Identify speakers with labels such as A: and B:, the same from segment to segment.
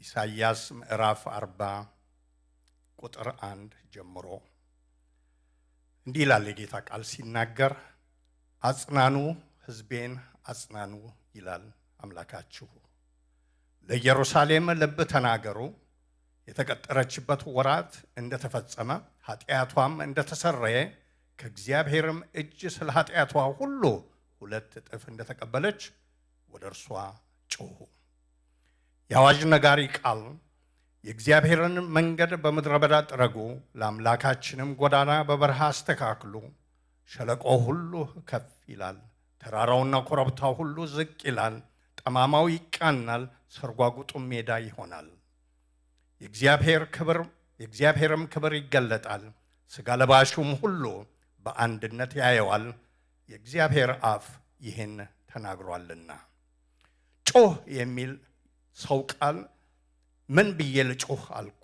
A: ኢሳይያስ ምዕራፍ 40 ቁጥር 1 ጀምሮ እንዲህ ይላል የጌታ ቃል ሲናገር፣ አጽናኑ ሕዝቤን አጽናኑ ይላል አምላካችሁ። ለኢየሩሳሌም ልብ ተናገሩ፣ የተቀጠረችበት ወራት እንደተፈጸመ ኃጢአቷም እንደተሰረየ ከእግዚአብሔርም እጅ ስለ ኃጢአቷ ሁሉ 2 እጥፍ እንደተቀበለች ወደ እርሷ ጮኹ። የአዋጅ ነጋሪ ቃል የእግዚአብሔርን መንገድ በምድረ በዳ ጥረጉ፣ ለአምላካችንም ጎዳና በበረሃ አስተካክሉ። ሸለቆ ሁሉ ከፍ ይላል፣ ተራራውና ኮረብታው ሁሉ ዝቅ ይላል። ጠማማው ይቃናል፣ ሰርጓጉጡም ሜዳ ይሆናል። የእግዚአብሔርም ክብር ይገለጣል፣ ሥጋ ለባሹም ሁሉ በአንድነት ያየዋል። የእግዚአብሔር አፍ ይህን ተናግሯልና። ጮህ የሚል ሰው ቃል ምን ብዬ ልጮህ አልኩ?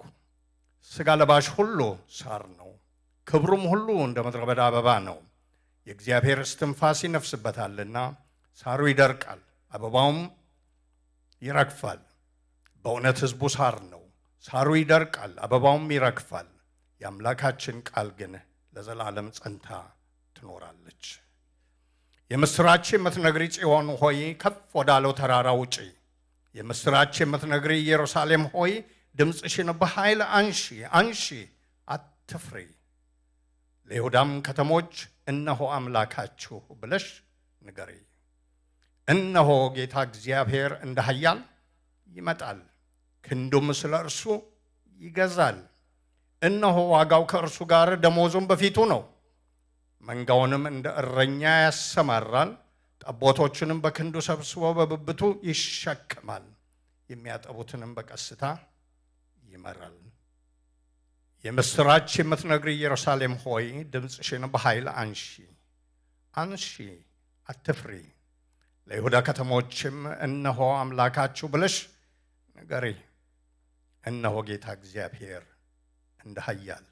A: ሥጋ ለባሽ ሁሉ ሳር ነው፣ ክብሩም ሁሉ እንደ ምድረ በዳ አበባ ነው። የእግዚአብሔር እስትንፋስ ይነፍስበታልና ሳሩ ይደርቃል፣ አበባውም ይረግፋል። በእውነት ሕዝቡ ሳር ነው፣ ሳሩ ይደርቃል፣ አበባውም ይረግፋል። የአምላካችን ቃል ግን ለዘላለም ጸንታ ትኖራለች። የምስራች የምትነግሪ ጽዮን ሆይ ከፍ ወዳለው ተራራ ውጪ። የምስራች የምትነግሪ ኢየሩሳሌም ሆይ ድምፅሽን በኃይል አንሺ አንሺ፣ አትፍሪ። ለይሁዳም ከተሞች እነሆ አምላካችሁ ብለሽ ንገሪ። እነሆ ጌታ እግዚአብሔር እንደ ኃያል ይመጣል፣ ክንዱም ስለ እርሱ ይገዛል። እነሆ ዋጋው ከእርሱ ጋር ደሞዙም በፊቱ ነው። መንጋውንም እንደ እረኛ ያሰማራል፣ ጠቦቶችንም በክንዱ ሰብስቦ በብብቱ ይሸከማል፣ የሚያጠቡትንም በቀስታ ይመራል። የምስራች የምትነግሪ ኢየሩሳሌም ሆይ ድምፅሽን በኃይል አንሺ አንሺ፣ አትፍሪ። ለይሁዳ ከተሞችም እነሆ አምላካችሁ ብለሽ ንገሪ። እነሆ ጌታ እግዚአብሔር እንደ ኃያል፣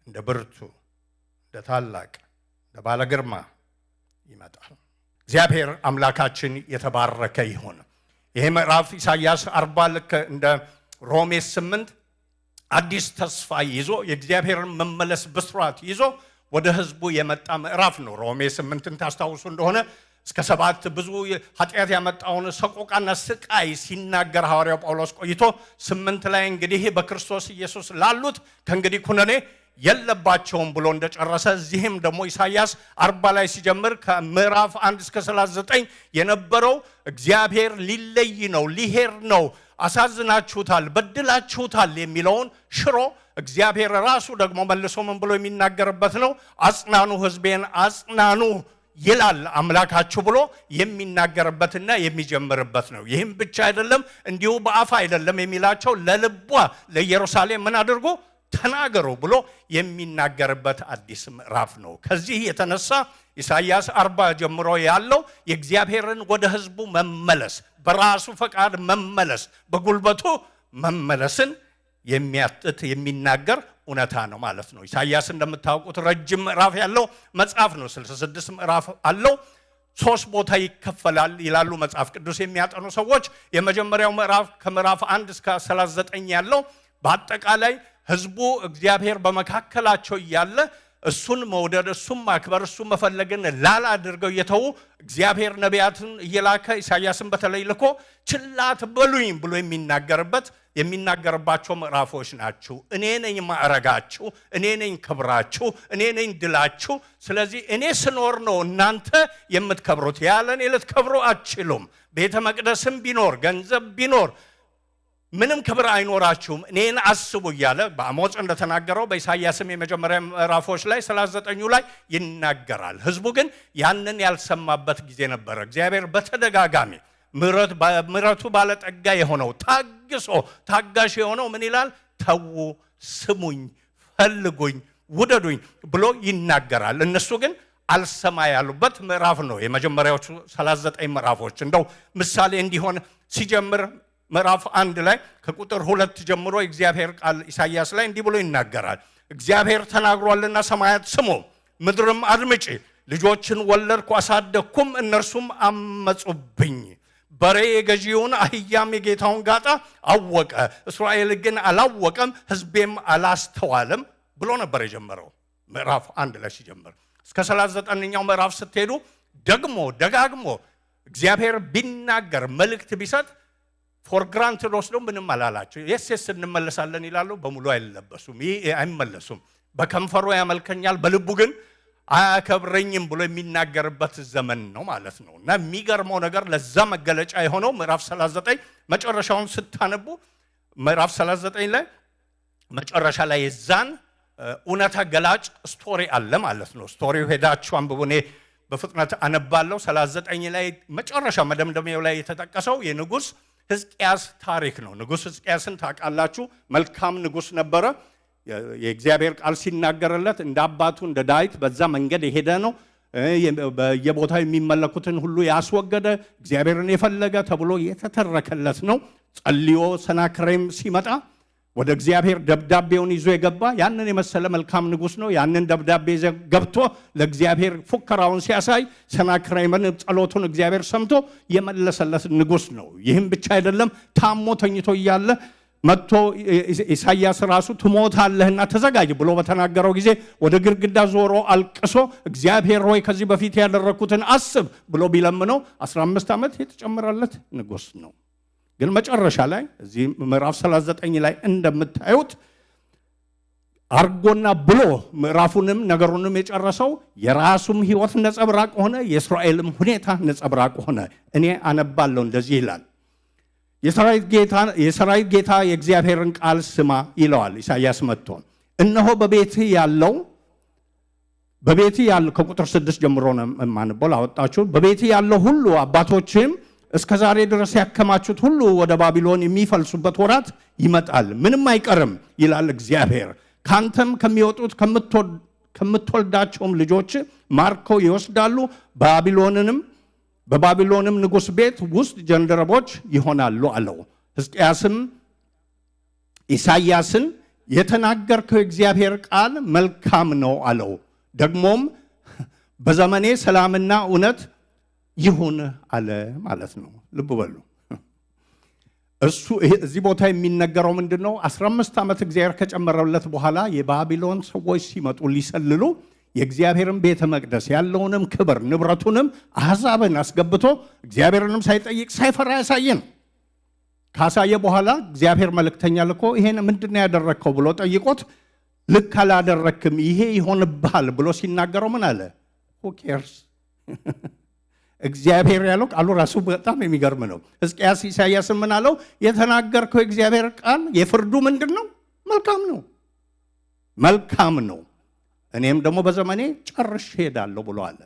A: እንደ ብርቱ፣ እንደ ታላቅ፣ እንደ ባለ ግርማ ይመጣል። እግዚአብሔር አምላካችን የተባረከ ይሁን። ይሄ ምዕራፍ ኢሳይያስ 40 ልክ እንደ ሮሜ 8 አዲስ ተስፋ ይዞ የእግዚአብሔርን መመለስ ብስራት ይዞ ወደ ሕዝቡ የመጣ ምዕራፍ ነው። ሮሜ 8ን ታስታውሱ እንደሆነ እስከ 7 ብዙ ኃጢአት ያመጣውን ሰቆቃና ስቃይ ሲናገር ሐዋርያው ጳውሎስ ቆይቶ 8 ላይ እንግዲህ በክርስቶስ ኢየሱስ ላሉት ከእንግዲህ ኩነኔ የለባቸውም ብሎ እንደጨረሰ፣ እዚህም ደግሞ ኢሳይያስ 40 ላይ ሲጀምር ከምዕራፍ 1 እስከ 39 የነበረው እግዚአብሔር ሊለይ ነው፣ ሊሄድ ነው፣ አሳዝናችሁታል፣ በድላችሁታል የሚለውን ሽሮ እግዚአብሔር ራሱ ደግሞ መልሶ ምን ብሎ የሚናገርበት ነው? አጽናኑ ሕዝቤን አጽናኑ ይላል አምላካችሁ ብሎ የሚናገርበትና የሚጀምርበት ነው። ይህም ብቻ አይደለም፣ እንዲሁ በአፍ አይደለም የሚላቸው፣ ለልቧ ለኢየሩሳሌም ምን አድርጉ ተናገሩ ብሎ የሚናገርበት አዲስ ምዕራፍ ነው። ከዚህ የተነሳ ኢሳይያስ 40 ጀምሮ ያለው የእግዚአብሔርን ወደ ሕዝቡ መመለስ፣ በራሱ ፈቃድ መመለስ፣ በጉልበቱ መመለስን የሚያትት የሚናገር እውነታ ነው ማለት ነው። ኢሳይያስ እንደምታውቁት ረጅም ምዕራፍ ያለው መጽሐፍ ነው። 66 ምዕራፍ አለው። 3 ቦታ ይከፈላል ይላሉ መጽሐፍ ቅዱስ የሚያጠኑ ሰዎች። የመጀመሪያው ምዕራፍ ከምዕራፍ 1 እስከ 39 ያለው በአጠቃላይ ሕዝቡ እግዚአብሔር በመካከላቸው እያለ እሱን መውደድ፣ እሱን ማክበር፣ እሱን መፈለግን ላላ አድርገው እየተዉ እግዚአብሔር ነቢያትን እየላከ ኢሳይያስን በተለይ ልኮ ችላ አትበሉኝ ብሎ የሚናገርባቸው ምዕራፎች ናቸው። እኔ ነኝ ማዕረጋችሁ፣ እኔ ነኝ ክብራችሁ፣ እኔ ነኝ ድላችሁ። ስለዚህ እኔ ስኖር ነው እናንተ የምትከብሩት፣ ያለ እኔ ልትከብሩ አትችሉም። ቤተ መቅደስም ቢኖር ገንዘብ ቢኖር ምንም ክብር አይኖራችሁም፣ እኔን አስቡ እያለ በአሞጽ እንደተናገረው በኢሳይያስም የመጀመሪያ ምዕራፎች ላይ 39 ላይ ይናገራል። ሕዝቡ ግን ያንን ያልሰማበት ጊዜ ነበረ። እግዚአብሔር በተደጋጋሚ ምሕረቱ ባለጠጋ የሆነው ታጋሽ የሆነው ምን ይላል? ተዉ፣ ስሙኝ፣ ፈልጉኝ፣ ውደዱኝ ብሎ ይናገራል። እነሱ ግን አልሰማ ያሉበት ምዕራፍ ነው የመጀመሪያዎቹ 39 ምዕራፎች። እንደው ምሳሌ እንዲሆን ሲጀምር ምዕራፍ 1 ላይ ከቁጥር 2 ጀምሮ የእግዚአብሔር ቃል ኢሳይያስ ላይ እንዲህ ብሎ ይናገራል። እግዚአብሔር ተናግሯልና ሰማያት ስሙ፣ ምድርም አድምጪ። ልጆችን ወለድኩ አሳደግኩም፣ እነርሱም አመጹብኝ። በሬ የገዢውን አህያም የጌታውን ጋጣ አወቀ፣ እስራኤል ግን አላወቀም፣ ሕዝቤም አላስተዋለም ብሎ ነበር የጀመረው ምዕራፍ 1 ላይ ሲጀምር። እስከ 39ኛው ምዕራፍ ስትሄዱ ደግሞ ደጋግሞ እግዚአብሔር ቢናገር መልእክት ቢሰጥ ፎር ግራንትድ ወስደው ምንም አላላቸው። የስ እንመለሳለን ይላሉ፣ በሙሉ አይመለሱም። በከንፈሩ ያመልከኛል፣ በልቡ ግን አያከብረኝም ብሎ የሚናገርበት ዘመን ነው ማለት ነው። እና የሚገርመው ነገር ለዛ መገለጫ የሆነው ምዕራፍ 39 መጨረሻውን ስታነቡ ምዕራፍ 39 ላይ መጨረሻ ላይ የዛን እውነታ ገላጭ ስቶሪ አለ ማለት ነው። ስቶሪው ሄዳችሁ አንብቡ፣ እኔ በፍጥነት አነባለሁ። 39 ላይ መጨረሻ መደምደሚያው ላይ የተጠቀሰው የንጉሥ ሕዝቅያስ ታሪክ ነው። ንጉሥ ሕዝቅያስን ታውቃላችሁ። መልካም ንጉሥ ነበረ። የእግዚአብሔር ቃል ሲናገርለት እንደ አባቱ እንደ ዳዊት በዛ መንገድ የሄደ ነው። በየቦታው የሚመለኩትን ሁሉ ያስወገደ እግዚአብሔርን የፈለገ ተብሎ የተተረከለት ነው። ጸልዮ ሰናክሬም ሲመጣ ወደ እግዚአብሔር ደብዳቤውን ይዞ የገባ ያንን የመሰለ መልካም ንጉሥ ነው። ያንን ደብዳቤ ገብቶ ለእግዚአብሔር ፉከራውን ሲያሳይ ሰናክሬምን ጸሎቱን እግዚአብሔር ሰምቶ የመለሰለት ንጉሥ ነው። ይህም ብቻ አይደለም፣ ታሞ ተኝቶ እያለ መጥቶ ኢሳይያስ ራሱ ትሞታለህና ተዘጋጅ ብሎ በተናገረው ጊዜ ወደ ግድግዳ ዞሮ አልቅሶ እግዚአብሔር ሆይ ከዚህ በፊት ያደረኩትን አስብ ብሎ ቢለምነው 15 ዓመት የተጨመረለት ንጉሥ ነው። ግን መጨረሻ ላይ እዚህ ምዕራፍ 39 ላይ እንደምታዩት አርጎና ብሎ ምዕራፉንም ነገሩንም የጨረሰው የራሱም ሕይወት ነጸብራቅ ሆነ፣ የእስራኤልም ሁኔታ ነጸብራቅ ሆነ። እኔ አነባለሁ፣ እንደዚህ ይላል። የሰራዊት ጌታ የእግዚአብሔርን ቃል ስማ ይለዋል ኢሳይያስ መጥቶ። እነሆ በቤትህ ያለው ከቁጥር 6 ጀምሮ ነው የማነበው ላወጣችሁ። በቤትህ ያለው ሁሉ አባቶችም እስከ ዛሬ ድረስ ያከማቹት ሁሉ ወደ ባቢሎን የሚፈልሱበት ወራት ይመጣል፣ ምንም አይቀርም ይላል እግዚአብሔር። ካንተም ከሚወጡት ከምትወልዳቸውም ልጆች ማርከው ይወስዳሉ፣ በባቢሎንም ንጉሥ ቤት ውስጥ ጀንደረቦች ይሆናሉ አለው። ሕዝቅያስም ኢሳይያስን የተናገርከው የእግዚአብሔር ቃል መልካም ነው አለው። ደግሞም በዘመኔ ሰላምና እውነት ይሁን አለ ማለት ነው። ልብ በሉ። እሱ እዚህ ቦታ የሚነገረው ምንድን ነው? 15 ዓመት እግዚአብሔር ከጨመረለት በኋላ የባቢሎን ሰዎች ሲመጡ ሊሰልሉ የእግዚአብሔርን ቤተ መቅደስ ያለውንም ክብር ንብረቱንም አሕዛብን አስገብቶ እግዚአብሔርንም ሳይጠይቅ ሳይፈራ ያሳየን። ካሳየ በኋላ እግዚአብሔር መልእክተኛ ልኮ ይሄን ምንድን ነው ያደረግከው ብሎ ጠይቆት ልክ አላደረክም ይሄ ይሆንብሃል ብሎ ሲናገረው ምን አለ? who cares እግዚአብሔር ያለው ቃሉ ራሱ በጣም የሚገርም ነው። ሕዝቅያስ ኢሳይያስን ምን አለው? የተናገርከው የእግዚአብሔር ቃል የፍርዱ ምንድን ነው? መልካም ነው፣ መልካም ነው። እኔም ደግሞ በዘመኔ ጨርሼ ሄዳለሁ ብሎ አለ።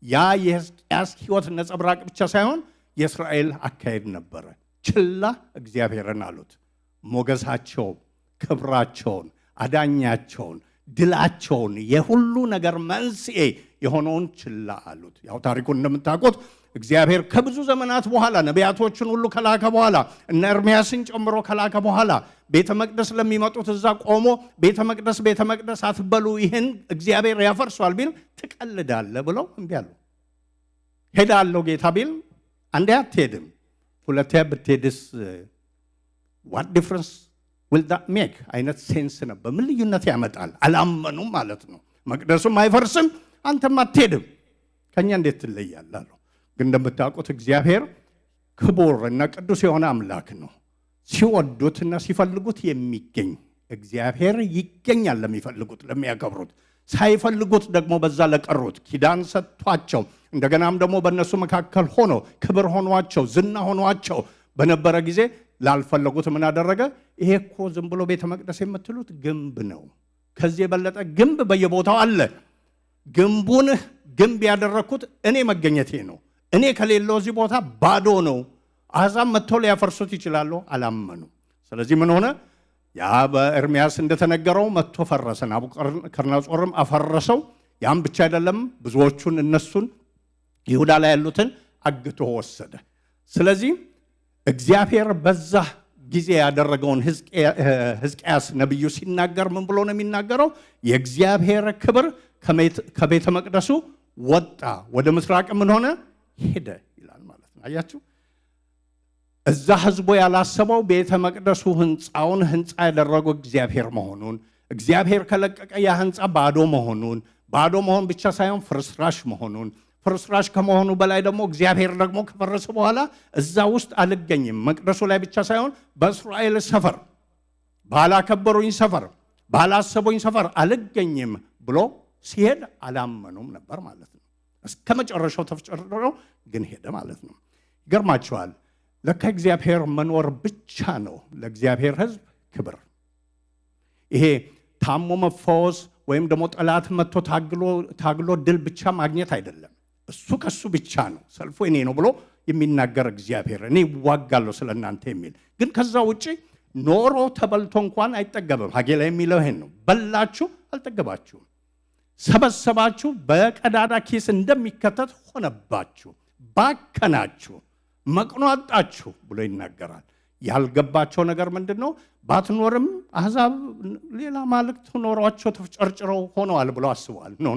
A: ያ የሕዝቅያስ ሕይወት ነጸብራቅ ብቻ ሳይሆን የእስራኤል አካሄድ ነበረ። ችላ እግዚአብሔርን አሉት። ሞገሳቸው፣ ክብራቸውን፣ አዳኛቸውን፣ ድላቸውን፣ የሁሉ ነገር መንስኤ የሆነውን ችላ አሉት። ያው ታሪኩን እንደምታውቁት እግዚአብሔር ከብዙ ዘመናት በኋላ ነቢያቶችን ሁሉ ከላከ በኋላ እነ ኤርምያስን ጨምሮ ከላከ በኋላ ቤተ መቅደስ ለሚመጡት እዛ ቆሞ ቤተ መቅደስ አትበሉ፣ ይህን እግዚአብሔር ያፈርሷል ቢል ትቀልዳለህ ብለው እምቢ አሉ። ሄዳለሁ ጌታ ቢል አንዴ አትሄድም፣ ሁለተኛ ብትሄድስ what difference will that make አይነት ሴንስ ነበር። ምን ልዩነት ያመጣል? አላመኑም ማለት ነው። መቅደሱም አይፈርስም፣ አንተም አትሄድም፣ ከኛ እንዴት ትለያለህ አሉ። ግን እንደምታውቁት እግዚአብሔር ክቡር እና ቅዱስ የሆነ አምላክ ነው። ሲወዱትና ሲፈልጉት የሚገኝ እግዚአብሔር ይገኛል ለሚፈልጉት ለሚያከብሩት። ሳይፈልጉት ደግሞ በዛ ለቀሩት ኪዳን ሰጥቷቸው እንደገናም ደግሞ በእነሱ መካከል ሆኖ ክብር ሆኗቸው ዝና ሆኗቸው በነበረ ጊዜ ላልፈለጉት ምን አደረገ? ይሄ እኮ ዝም ብሎ ቤተ መቅደስ የምትሉት ግንብ ነው። ከዚህ የበለጠ ግንብ በየቦታው አለ። ግንቡን ግንብ ያደረኩት እኔ መገኘቴ ነው። እኔ ከሌለው እዚህ ቦታ ባዶ ነው። አሕዛብ መጥተው ሊያፈርሱት ይችላሉ። አላመኑ። ስለዚህ ምን ሆነ? ያ በኤርምያስ እንደተነገረው መጥቶ ፈረሰ። ናቡከደነፆርም አፈረሰው። ያም ብቻ አይደለም፣ ብዙዎቹን እነሱን ይሁዳ ላይ ያሉትን አግቶ ወሰደ። ስለዚህ እግዚአብሔር በዛ ጊዜ ያደረገውን ሕዝቅያስ ነቢዩ ሲናገር ምን ብሎ ነው የሚናገረው? የእግዚአብሔር ክብር ከቤተ መቅደሱ ወጣ፣ ወደ ምስራቅ ምን ሆነ? ሄደ ይላል ማለት ነው። አያችሁ፣ እዛ ህዝቡ ያላሰበው ቤተ መቅደሱ ህንፃውን ህንፃ ያደረገው እግዚአብሔር መሆኑን፣ እግዚአብሔር ከለቀቀ ያ ህንፃ ባዶ መሆኑን፣ ባዶ መሆን ብቻ ሳይሆን ፍርስራሽ መሆኑን፣ ፍርስራሽ ከመሆኑ በላይ ደግሞ እግዚአብሔር ደግሞ ከፈረሰ በኋላ እዛ ውስጥ አልገኝም፣ መቅደሱ ላይ ብቻ ሳይሆን በእስራኤል ሰፈር፣ ባላከበሩኝ ሰፈር፣ ባላሰቡኝ ሰፈር አልገኝም ብሎ ሲሄድ አላመኑም ነበር ማለት ነው። እስከ መጨረሻው ተፍጨርጨረው ግን ሄደ ማለት ነው። ይገርማችኋል። ለካ እግዚአብሔር መኖር ብቻ ነው ለእግዚአብሔር ህዝብ ክብር። ይሄ ታሞ መፈወስ ወይም ደግሞ ጠላት መጥቶ ታግሎ ድል ብቻ ማግኘት አይደለም። እሱ ከሱ ብቻ ነው፣ ሰልፉ እኔ ነው ብሎ የሚናገር እግዚአብሔር፣ እኔ እዋጋለሁ ስለናንተ የሚል። ግን ከዛ ውጪ ኖሮ ተበልቶ እንኳን አይጠገብም። ሐጌ ላይ የሚለው ይሄን ነው። በላችሁ አልጠገባችሁም፣ ሰበሰባችሁ በቀዳዳ ኪስ እንደሚከተት ሆነባችሁ፣ ባከናችሁ፣ መቅኖ አጣችሁ ብሎ ይናገራል። ያልገባቸው ነገር ምንድነው? ባትኖርም አሕዛብ ሌላ ማልክት ኖሯቸው ተጨርጭረው ሆነዋል ብሎ አስበዋል። ኖ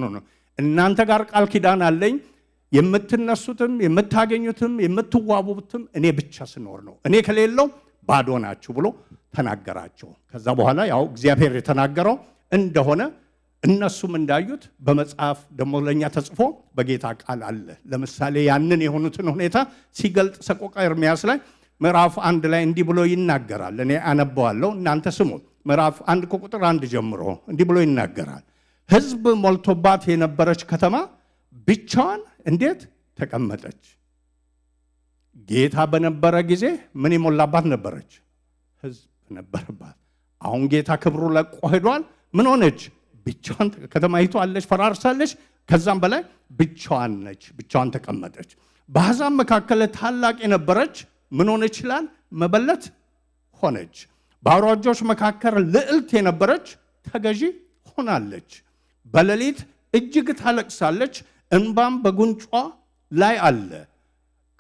A: እናንተ ጋር ቃል ኪዳን አለኝ፣ የምትነሱትም የምታገኙትም የምትዋቡትም እኔ ብቻ ስኖር ነው፣ እኔ ከሌለው ባዶ ናችሁ ብሎ ተናገራቸው። ከዛ በኋላ ያው እግዚአብሔር የተናገረው እንደሆነ እነሱም እንዳዩት በመጽሐፍ ደግሞ ለኛ ተጽፎ በጌታ ቃል አለ። ለምሳሌ ያንን የሆኑትን ሁኔታ ሲገልጥ ሰቆቃ ኤርምያስ ላይ ምዕራፍ 1 ላይ እንዲህ ብሎ ይናገራል። እኔ አነበዋለሁ፣ እናንተ ስሙ። ምዕራፍ 1 ከቁጥር 1 ጀምሮ እንዲህ ብሎ ይናገራል። ሕዝብ ሞልቶባት የነበረች ከተማ ብቻዋን እንዴት ተቀመጠች? ጌታ በነበረ ጊዜ ምን የሞላባት ነበረች? ሕዝብ ነበረባት። አሁን ጌታ ክብሩ ለቆ ሄዷል። ምን ሆነች? ብቻዋን ከተማይቱ አለች፣ ፈራርሳለች። ከዛም በላይ ብቻዋን ነች፣ ብቻዋን ተቀመጠች። በአሕዛብ መካከል ታላቅ የነበረች ምን ሆነች ይላል? መበለት ሆነች። በአውራጆች መካከል ልዕልት የነበረች ተገዢ ሆናለች። በሌሊት እጅግ ታለቅሳለች፣ እንባም በጉንጯ ላይ አለ።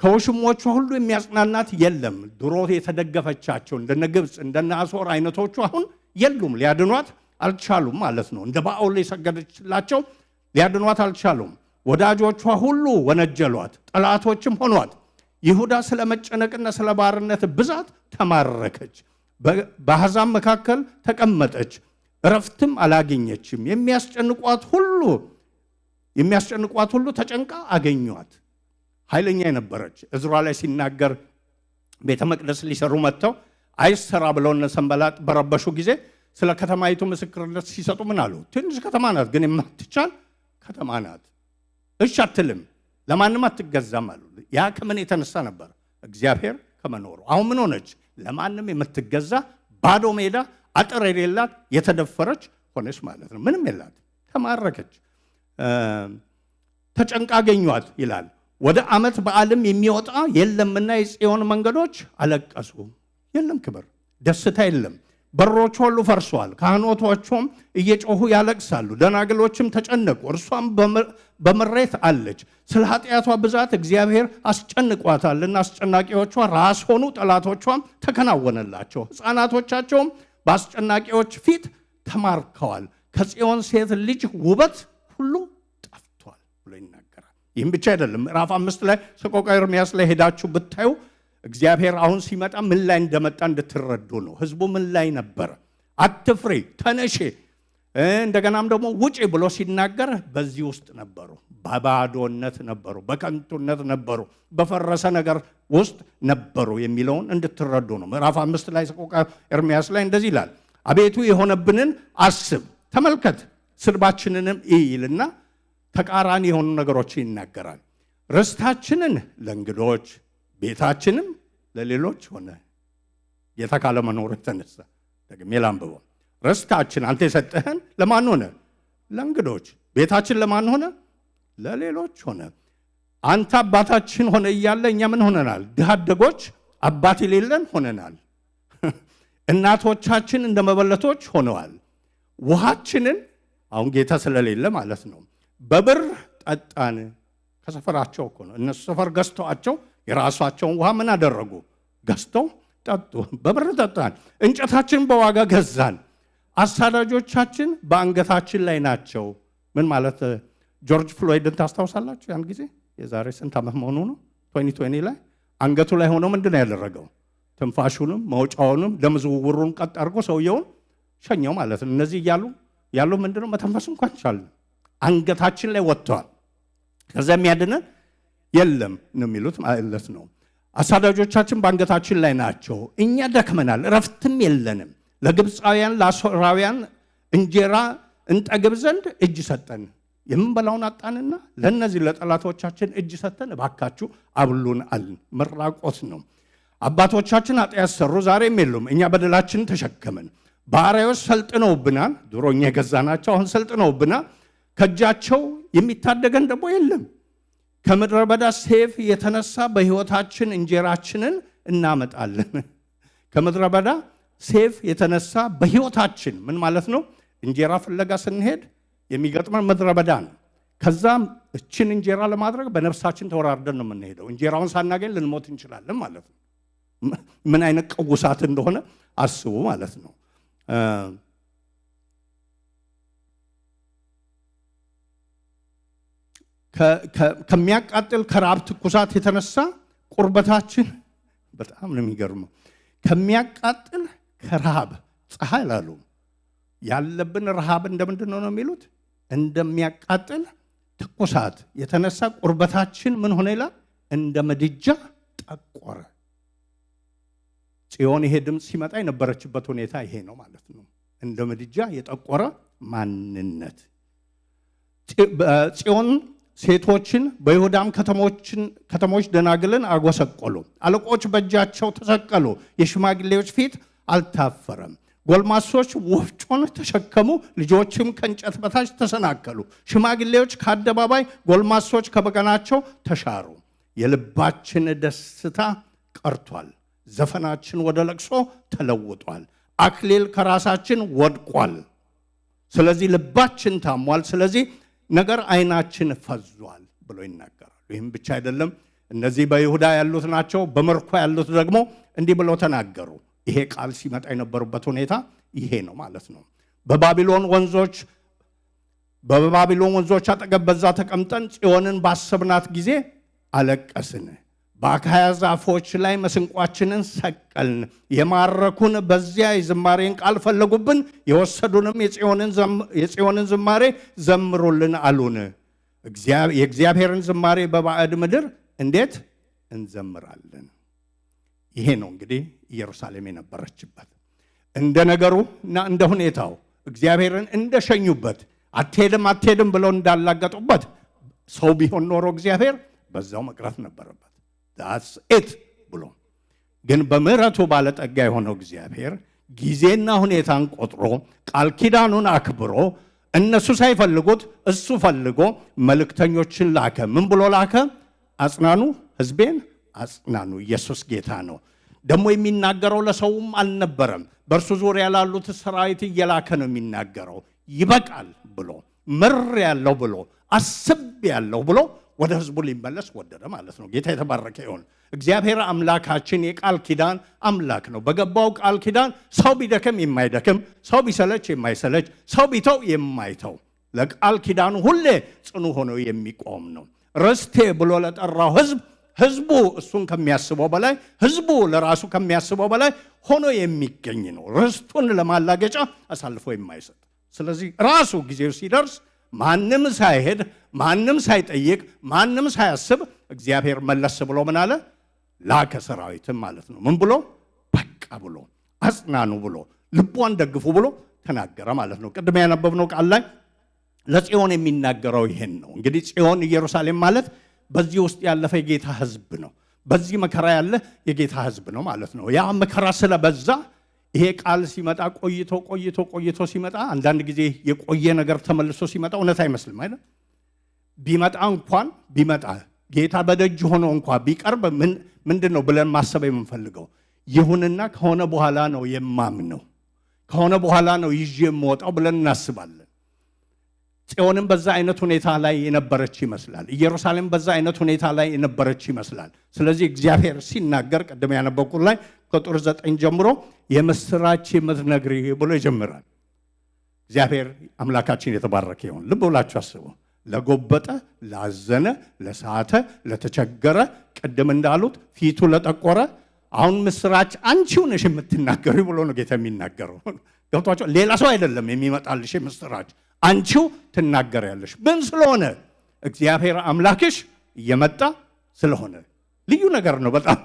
A: ከውሽሞቿ ሁሉ የሚያጽናናት የለም። ድሮ የተደገፈቻቸው እንደነ ግብፅ እንደነ አሦር አይነቶቹ አሁን የሉም፣ ሊያድኗት አልቻሉም ማለት ነው። እንደ ባኦል የሰገደችላቸው ሊያድኗት አልቻሉም። ወዳጆቿ ሁሉ ወነጀሏት፣ ጠላቶችም ሆኗት። ይሁዳ ስለ መጨነቅና ስለ ባርነት ብዛት ተማረከች። በአሕዛብ መካከል ተቀመጠች፣ እረፍትም አላገኘችም። የሚያስጨንቋት ሁሉ ተጨንቃ አገኟት። ኃይለኛ የነበረች ዕዝራ ላይ ሲናገር ቤተ መቅደስ ሊሰሩ መጥተው አይሰራ ብለው እነ ሰንባላጥ በረበሹ ጊዜ ስለ ከተማይቱ ምስክርነት ሲሰጡ ምን አሉ? ትንሽ ከተማ ናት፣ ግን የማትቻል ከተማ ናት። እሺ አትልም፣ ለማንም አትገዛም አሉ። ያ ከምን የተነሳ ነበር? እግዚአብሔር ከመኖሩ። አሁን ምን ሆነች? ለማንም የምትገዛ ባዶ ሜዳ፣ አጥር የሌላት የተደፈረች ሆነች ማለት ነው። ምንም የላት፣ ተማረከች። ተጨንቃ አገኟት ይላል። ወደ ዓመት በዓልም የሚወጣ የለምና የጽዮን መንገዶች አለቀሱ። የለም ክብር፣ ደስታ የለም። በሮች ሁሉ ፈርሷል። ካህናቶቿም እየጮሁ ያለቅሳሉ። ደናግሎችም ተጨነቁ። እርሷም በምሬት አለች። ስለ ኃጢአቷ ብዛት እግዚአብሔር አስጨንቋታልና አስጨናቂዎቿ ራስ ሆኑ፣ ጠላቶቿም ተከናወነላቸው። ሕፃናቶቻቸውም በአስጨናቂዎች ፊት ተማርከዋል። ከጽዮን ሴት ልጅ ውበት ሁሉ ጠፍቷል ብሎ ይናገራል። ይህም ብቻ አይደለም። ምዕራፍ 5 ላይ ሰቆቃ ኤርምያስ ላይ ሄዳችሁ ብታዩ እግዚአብሔር አሁን ሲመጣ ምን ላይ እንደመጣ እንድትረዱ ነው። ህዝቡ ምን ላይ ነበረ? አትፍሪ፣ ተነሺ፣ እንደገናም ደግሞ ውጪ ብሎ ሲናገር በዚህ ውስጥ ነበሩ። በባዶነት ነበሩ፣ በከንቱነት ነበሩ፣ በፈረሰ ነገር ውስጥ ነበሩ የሚለውን እንድትረዱ ነው። ምዕራፍ 5 ላይ ሰቆቃ ኤርምያስ ላይ እንደዚህ ይላል። አቤቱ የሆነብንን አስብ፣ ተመልከት፣ ስድባችንንም ይልና ተቃራኒ የሆኑ ነገሮችን ይናገራል። ርስታችንን ለእንግዶች ቤታችንም ለሌሎች ሆነ። ጌታ ካለመኖሩ የተነሳ ደግሜ ላንብበው። ርስታችን አንተ የሰጠህን ለማን ሆነ? ለእንግዶች። ቤታችን ለማን ሆነ? ለሌሎች ሆነ። አንተ አባታችን ሆነ እያለ እኛ ምን ሆነናል? ድሃ አደጎች፣ አባት የሌለን ሆነናል። እናቶቻችን እንደ መበለቶች ሆነዋል። ውሃችንን አሁን ጌታ ስለሌለ ማለት ነው በብር ጠጣን። ከሰፈራቸው እኮ ነው። እነሱ ሰፈር ገዝተዋቸው የራሳቸውን ውሃ ምን አደረጉ? ገዝተው ጠጡ። በብር ጠጣን። እንጨታችን በዋጋ ገዛን። አሳዳጆቻችን በአንገታችን ላይ ናቸው። ምን ማለት? ጆርጅ ፍሎይድን ታስታውሳላችሁ? ያን ጊዜ የዛሬ ስንት ዓመት መሆኑ ነው? 2020 ላይ አንገቱ ላይ ሆኖ ምንድን ነው ያደረገው? ትንፋሹንም መውጫውንም ደም ዝውውሩን ቀጥ አድርጎ ሰውየውን ሸኘው ማለት ነው። እነዚህ ያሉ ምንድነው መተንፈስ እንኳን ቻልን። አንገታችን ላይ ወጥቷል። ከዛ የሚያድነን የለም ነው የሚሉት ማለት ነው። አሳዳጆቻችን በአንገታችን ላይ ናቸው። እኛ ደክመናል፣ እረፍትም የለንም። ለግብፃውያን ለአሦራውያን እንጀራ እንጠግብ ዘንድ እጅ ሰጠን። የምንበላውን አጣንና ለነዚህ ለጠላቶቻችን እጅ ሰጠን፣ እባካችሁ አብሉን አልን። መራቆት ነው። አባቶቻችን ኃጢአት ሰሩ፣ ዛሬም የሉም። እኛ በደላችንን ተሸከምን። ባሪያዎች ሰልጥነውብናል። ድሮ እኛ የገዛናቸው አሁን ሰልጥነውብናል። ከእጃቸው የሚታደገን ደግሞ የለም። ከምድረ በዳ ሰይፍ የተነሳ በሕይወታችን እንጀራችንን እናመጣለን። ከምድረ በዳ ሰይፍ የተነሳ በሕይወታችን ምን ማለት ነው? እንጀራ ፍለጋ ስንሄድ የሚገጥመን ምድረ በዳ ነው። ከዛም እችን እንጀራ ለማድረግ በነፍሳችን ተወራርደን ነው የምንሄደው። እንጀራውን ሳናገኝ ልንሞት እንችላለን ማለት ነው። ምን አይነት ቀውሳት እንደሆነ አስቡ ማለት ነው። ከሚያቃጥል ከረሃብ ትኩሳት የተነሳ ቁርበታችን በጣም ነው የሚገርመው። ከሚያቃጥል ከረሃብ ፀሐይ ላሉ ያለብን ረሃብ እንደምንድን ነው የሚሉት? እንደሚያቃጥል ትኩሳት የተነሳ ቁርበታችን ምን ሆነ ይላል? እንደ ምድጃ ጠቆረ። ጽዮን ይሄ ድምፅ ሲመጣ የነበረችበት ሁኔታ ይሄ ነው ማለት ነው። እንደ ምድጃ የጠቆረ ማንነት። ጽዮን ሴቶችን በይሁዳም ከተሞች ደናግልን አጎሰቆሉ። አለቆች በእጃቸው ተሰቀሉ። የሽማግሌዎች ፊት አልታፈረም። ጎልማሶች ወፍጮን ተሸከሙ፣ ልጆችም ከእንጨት በታች ተሰናከሉ። ሽማግሌዎች ከአደባባይ፣ ጎልማሶች ከበገናቸው ተሻሩ። የልባችን ደስታ ቀርቷል፣ ዘፈናችን ወደ ለቅሶ ተለውጧል። አክሊል ከራሳችን ወድቋል። ስለዚህ ልባችን ታሟል። ስለዚህ ነገር አይናችን ፈዟል ብሎ ይናገራሉ። ይህም ብቻ አይደለም፣ እነዚህ በይሁዳ ያሉት ናቸው። በምርኮ ያሉት ደግሞ እንዲህ ብለው ተናገሩ። ይሄ ቃል ሲመጣ የነበሩበት ሁኔታ ይሄ ነው ማለት ነው። በባቢሎን ወንዞች አጠገብ በዛ ተቀምጠን ጽዮንን ባሰብናት ጊዜ አለቀስን። በአካያ ዛፎች ላይ መስንቋችንን ሰቀልን። የማረኩን በዚያ የዝማሬን ቃል ፈለጉብን፣ የወሰዱንም የጽዮንን ዝማሬ ዘምሩልን አሉን። የእግዚአብሔርን ዝማሬ በባዕድ ምድር እንዴት እንዘምራለን? ይሄ ነው እንግዲህ ኢየሩሳሌም የነበረችበት። እንደ ነገሩ እና እንደ ሁኔታው እግዚአብሔርን እንደሸኙበት፣ አትሄድም ብለው እንዳላገጡበት ሰው ቢሆን ኖሮ እግዚአብሔር በዛው መቅረት ነበረበት። that's it ብሎ ግን በምሕረቱ ባለጠጋ የሆነው እግዚአብሔር ጊዜና ሁኔታን ቆጥሮ ቃል ኪዳኑን አክብሮ እነሱ ሳይፈልጉት እሱ ፈልጎ መልእክተኞችን ላከ። ምን ብሎ ላከ? አጽናኑ፣ ሕዝቤን አጽናኑ። ኢየሱስ ጌታ ነው። ደግሞ የሚናገረው ለሰውም አልነበረም። በእርሱ ዙሪያ ላሉት ሰራዊት እየላከ ነው የሚናገረው። ይበቃል ብሎ ምር ያለው ብሎ አስብ ያለው ብሎ ወደ ህዝቡ ሊመለስ ወደደ ማለት ነው። ጌታ የተባረከ ይሁን። እግዚአብሔር አምላካችን የቃል ኪዳን አምላክ ነው። በገባው ቃል ኪዳን ሰው ቢደክም የማይደክም፣ ሰው ቢሰለች የማይሰለች፣ ሰው ቢተው የማይተው፣ ለቃል ኪዳኑ ሁሌ ጽኑ ሆኖ የሚቆም ነው። ርስቴ ብሎ ለጠራው ህዝቡ እሱን ከሚያስበው በላይ፣ ህዝቡ ለራሱ ከሚያስበው በላይ ሆኖ የሚገኝ ነው። ርስቱን ለማላገጫ አሳልፎ የማይሰጥ። ስለዚህ ራሱ ጊዜው ሲደርስ ማንም ሳይሄድ፣ ማንም ሳይጠይቅ፣ ማንም ሳያስብ እግዚአብሔር መለስ ብሎ ምን አለ? ላከ ሰራዊትም ማለት ነው። ምን ብሎ? በቃ ብሎ፣ አጽናኑ ብሎ፣ ልቧን ደግፉ ብሎ ተናገረ ማለት ነው። ቅድም ያነበብነው ቃል ላይ ለጽዮን የሚናገረው ይሄን ነው። እንግዲህ ጽዮን ኢየሩሳሌም ማለት በዚህ ውስጥ ያለፈ የጌታ ህዝብ ነው። በዚህ መከራ ያለ የጌታ ህዝብ ነው ማለት ነው። ያ መከራ ስለበዛ ይሄ ቃል ሲመጣ ቆይቶ ሲመጣ አንዳንድ ጊዜ የቆየ ነገር ተመልሶ ሲመጣ እውነት አይመስልም አይደል? ቢመጣ ጌታ በደጅ ሆኖ እንኳን ቢቀርብ ምንድን ነው ብለን ማሰብ የምንፈልገው? ይሁንና ከሆነ በኋላ ነው የማምነው፣ ከሆነ በኋላ ነው ይዤ የምወጣው ብለን እናስባለን። ጽዮንም በዛ አይነት ሁኔታ ላይ የነበረች ይመስላል። ኢየሩሳሌም በዛ አይነት ሁኔታ ላይ የነበረች ይመስላል። ስለዚህ እግዚአብሔር ሲናገር ቅድም ያነበብኩት ላይ ቁጥር 9 ጀምሮ የምስራች የምትነግሪ ብሎ ይጀምራል። እግዚአብሔር አምላካችን የተባረከ ይሁን። ልብ ብላችሁ አስቡ። ለጎበጠ፣ ላዘነ፣ ለሳተ፣ ለተቸገረ፣ ቅድም እንዳሉት ፊቱ ለጠቆረ አሁን ምስራች አንቺው ነሽ የምትናገሪው ብሎ ነው ጌታ የሚናገረው። ገብቷችሁ? ሌላ ሰው አይደለም የሚመጣልሽ ምስራች፣ አንቺው ትናገሪያለሽ። ምን ስለሆነ? እግዚአብሔር አምላክሽ እየመጣ ስለሆነ። ልዩ ነገር ነው በጣም።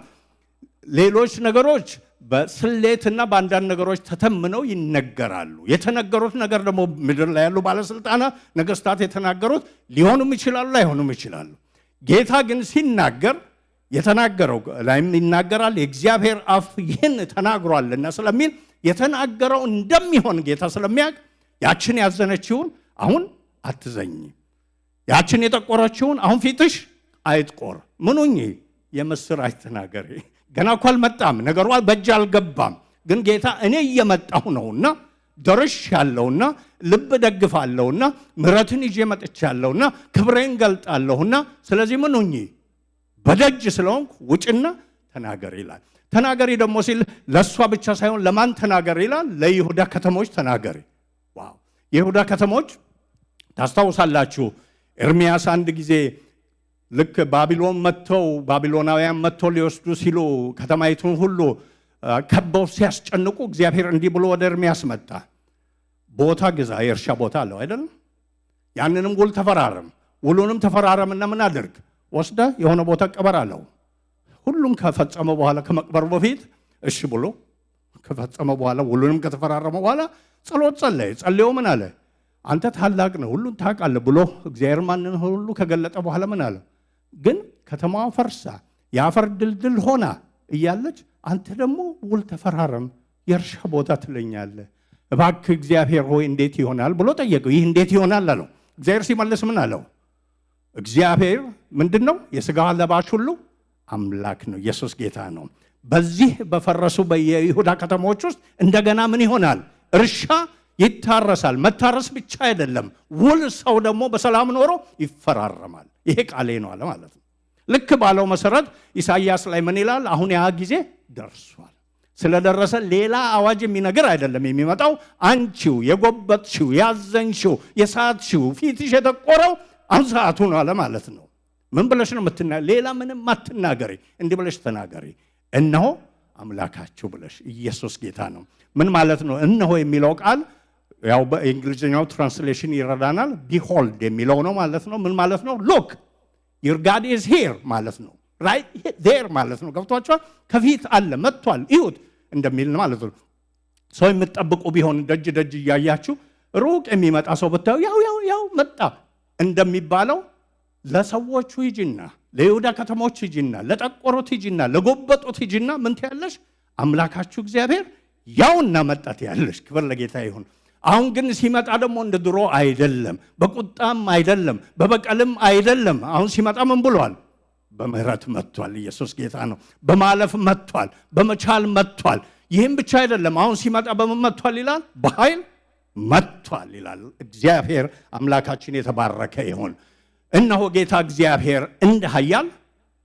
A: ሌሎች ነገሮች በስሌትና በአንዳንድ ነገሮች ተተምነው ይነገራሉ። የተነገሩት ነገር ደግሞ ምድር ላይ ያሉ ባለስልጣናት፣ ነገስታት የተናገሩት ሊሆኑም ይችላሉ፣ ላይሆኑም ይችላሉ። ጌታ ግን ሲናገር የተናገረው ላይም ይናገራል። የእግዚአብሔር አፍ ይህን ተናግሯልና ስለሚል የተናገረው እንደሚሆን ጌታ ስለሚያውቅ ያችን ያዘነችውን አሁን አትዘኝ፣ ያችን የጠቆረችውን አሁን ፊትሽ አይጥቆር። ምኑኝ? የምስራች ተናገሪ። ገና እኮ አልመጣም፣ ነገሩ በእጅ አልገባም። ግን ጌታ እኔ እየመጣሁ ነውና ደርሽ ያለውና ልብ ደግፋለሁና ምሕረትን ይዤ መጥቻለሁና ክብሬን ገልጣለሁና ስለዚህ ምኑኝ? በደጅ ስለሆንኩ ውጭና ተናገር ይላል። ተናገሪ ደግሞ ሲል ለእሷ ብቻ ሳይሆን ለማን ተናገር ይላል? ለይሁዳ ከተሞች ተናገሪ። ዋው! የይሁዳ ከተሞች ታስታውሳላችሁ። ኤርምያስ አንድ ጊዜ ልክ ባቢሎናውያን መጥተው ሊወስዱ ሲሉ ከተማይቱን ሁሉ ከበው ሲያስጨንቁ እግዚአብሔር እንዲህ ብሎ ወደ ኤርምያስ መጣ። ቦታ ግዛ፣ የእርሻ ቦታ አለው አይደለም? ያንንም ውል ተፈራረም። ውሉንም ተፈራረምና ምን አድርግ? ወስደ የሆነ ቦታ ቀበር አለው። ሁሉም ከፈጸመ በኋላ ከመቅበሩ በፊት እሺ ብሎ ከፈጸመ በኋላ ውሉንም ከተፈራረመ በኋላ ጸሎት ጸለየ። ጸልዮ ምን አለ? አንተ ታላቅ ነው ሁሉን ታውቃለህ ብሎ እግዚአብሔር ማንን ሁሉ ከገለጠ በኋላ ምን አለ? ግን ከተማዋ ፈርሳ የአፈር ድልድል ሆና እያለች አንተ ደግሞ ውል ተፈራረም የእርሻ ቦታ ትለኛለህ፣ እባክህ እግዚአብሔር ሆይ እንዴት ይሆናል ብሎ ጠየቀው። ይህ እንዴት ይሆናል አለው። እግዚአብሔር ሲመልስ ምን አለው? እግዚአብሔር ምንድነው? የሥጋ ለባሽ ሁሉ አምላክ ነው። ኢየሱስ ጌታ ነው። በዚህ በፈረሱ በይሁዳ ከተሞች ውስጥ እንደገና ምን ይሆናል? እርሻ ይታረሳል። መታረስ ብቻ አይደለም፣ ውል ሰው ደግሞ በሰላም ኖሮ ይፈራረማል። ይሄ ቃሌ ነው አለ ማለት ነው። ልክ ባለው መሰረት ኢሳይያስ ላይ ምን ይላል? አሁን ያ ጊዜ ደርሷል። ስለደረሰ ሌላ አዋጅ የሚነግር አይደለም የሚመጣው። አንቺው የጎበጥሽው፣ ያዘንሽው፣ የሳትሽው፣ ፊትሽ የተቆረው አሁን ሰዓቱ ነው አለ ማለት ነው። ምን ብለሽ ነው የምትናገሪ? ሌላ ምንም አትናገሪ፣ እንዲህ ብለሽ ተናገሪ። እነሆ አምላካችሁ ብለሽ። ኢየሱስ ጌታ ነው። ምን ማለት ነው እነሆ የሚለው ቃል? ያው በእንግሊዝኛው ትራንስሌሽን ይረዳናል። ቢሆልድ የሚለው ነው ማለት ነው። ምን ማለት ነው? ሉክ your God is here ማለት ነው። right there ማለት ነው። ገብቷችኋል? ከፊት አለ፣ መጥቷል፣ ይሁት እንደሚል ማለት ነው። ሰው የምትጠብቁ ቢሆን ደጅ ደጅ እያያችሁ ሩቅ የሚመጣ ሰው ብታዩ ያው መጣ እንደሚባለው ለሰዎቹ ሂጂና፣ ለይሁዳ ከተሞች ሂጂና፣ ለጠቆሩት ሂጂና፣ ለጎበጡት ሂጂና ምን ትያለሽ? አምላካችሁ እግዚአብሔር ያውና መጣት ያለሽ። ክብር ለጌታ ይሁን። አሁን ግን ሲመጣ ደግሞ እንደ ድሮ አይደለም፣ በቁጣም አይደለም፣ በበቀልም አይደለም። አሁን ሲመጣ ምን ብሏል? በምህረት መጥቷል። ኢየሱስ ጌታ ነው። በማለፍ መጥቷል፣ በመቻል መጥቷል። ይህም ብቻ አይደለም። አሁን ሲመጣ በምን መጥቷል ይላል? በኃይል መጥቷል ይላል። እግዚአብሔር አምላካችን የተባረከ ይሁን። እነሆ ጌታ እግዚአብሔር እንደ ኃያል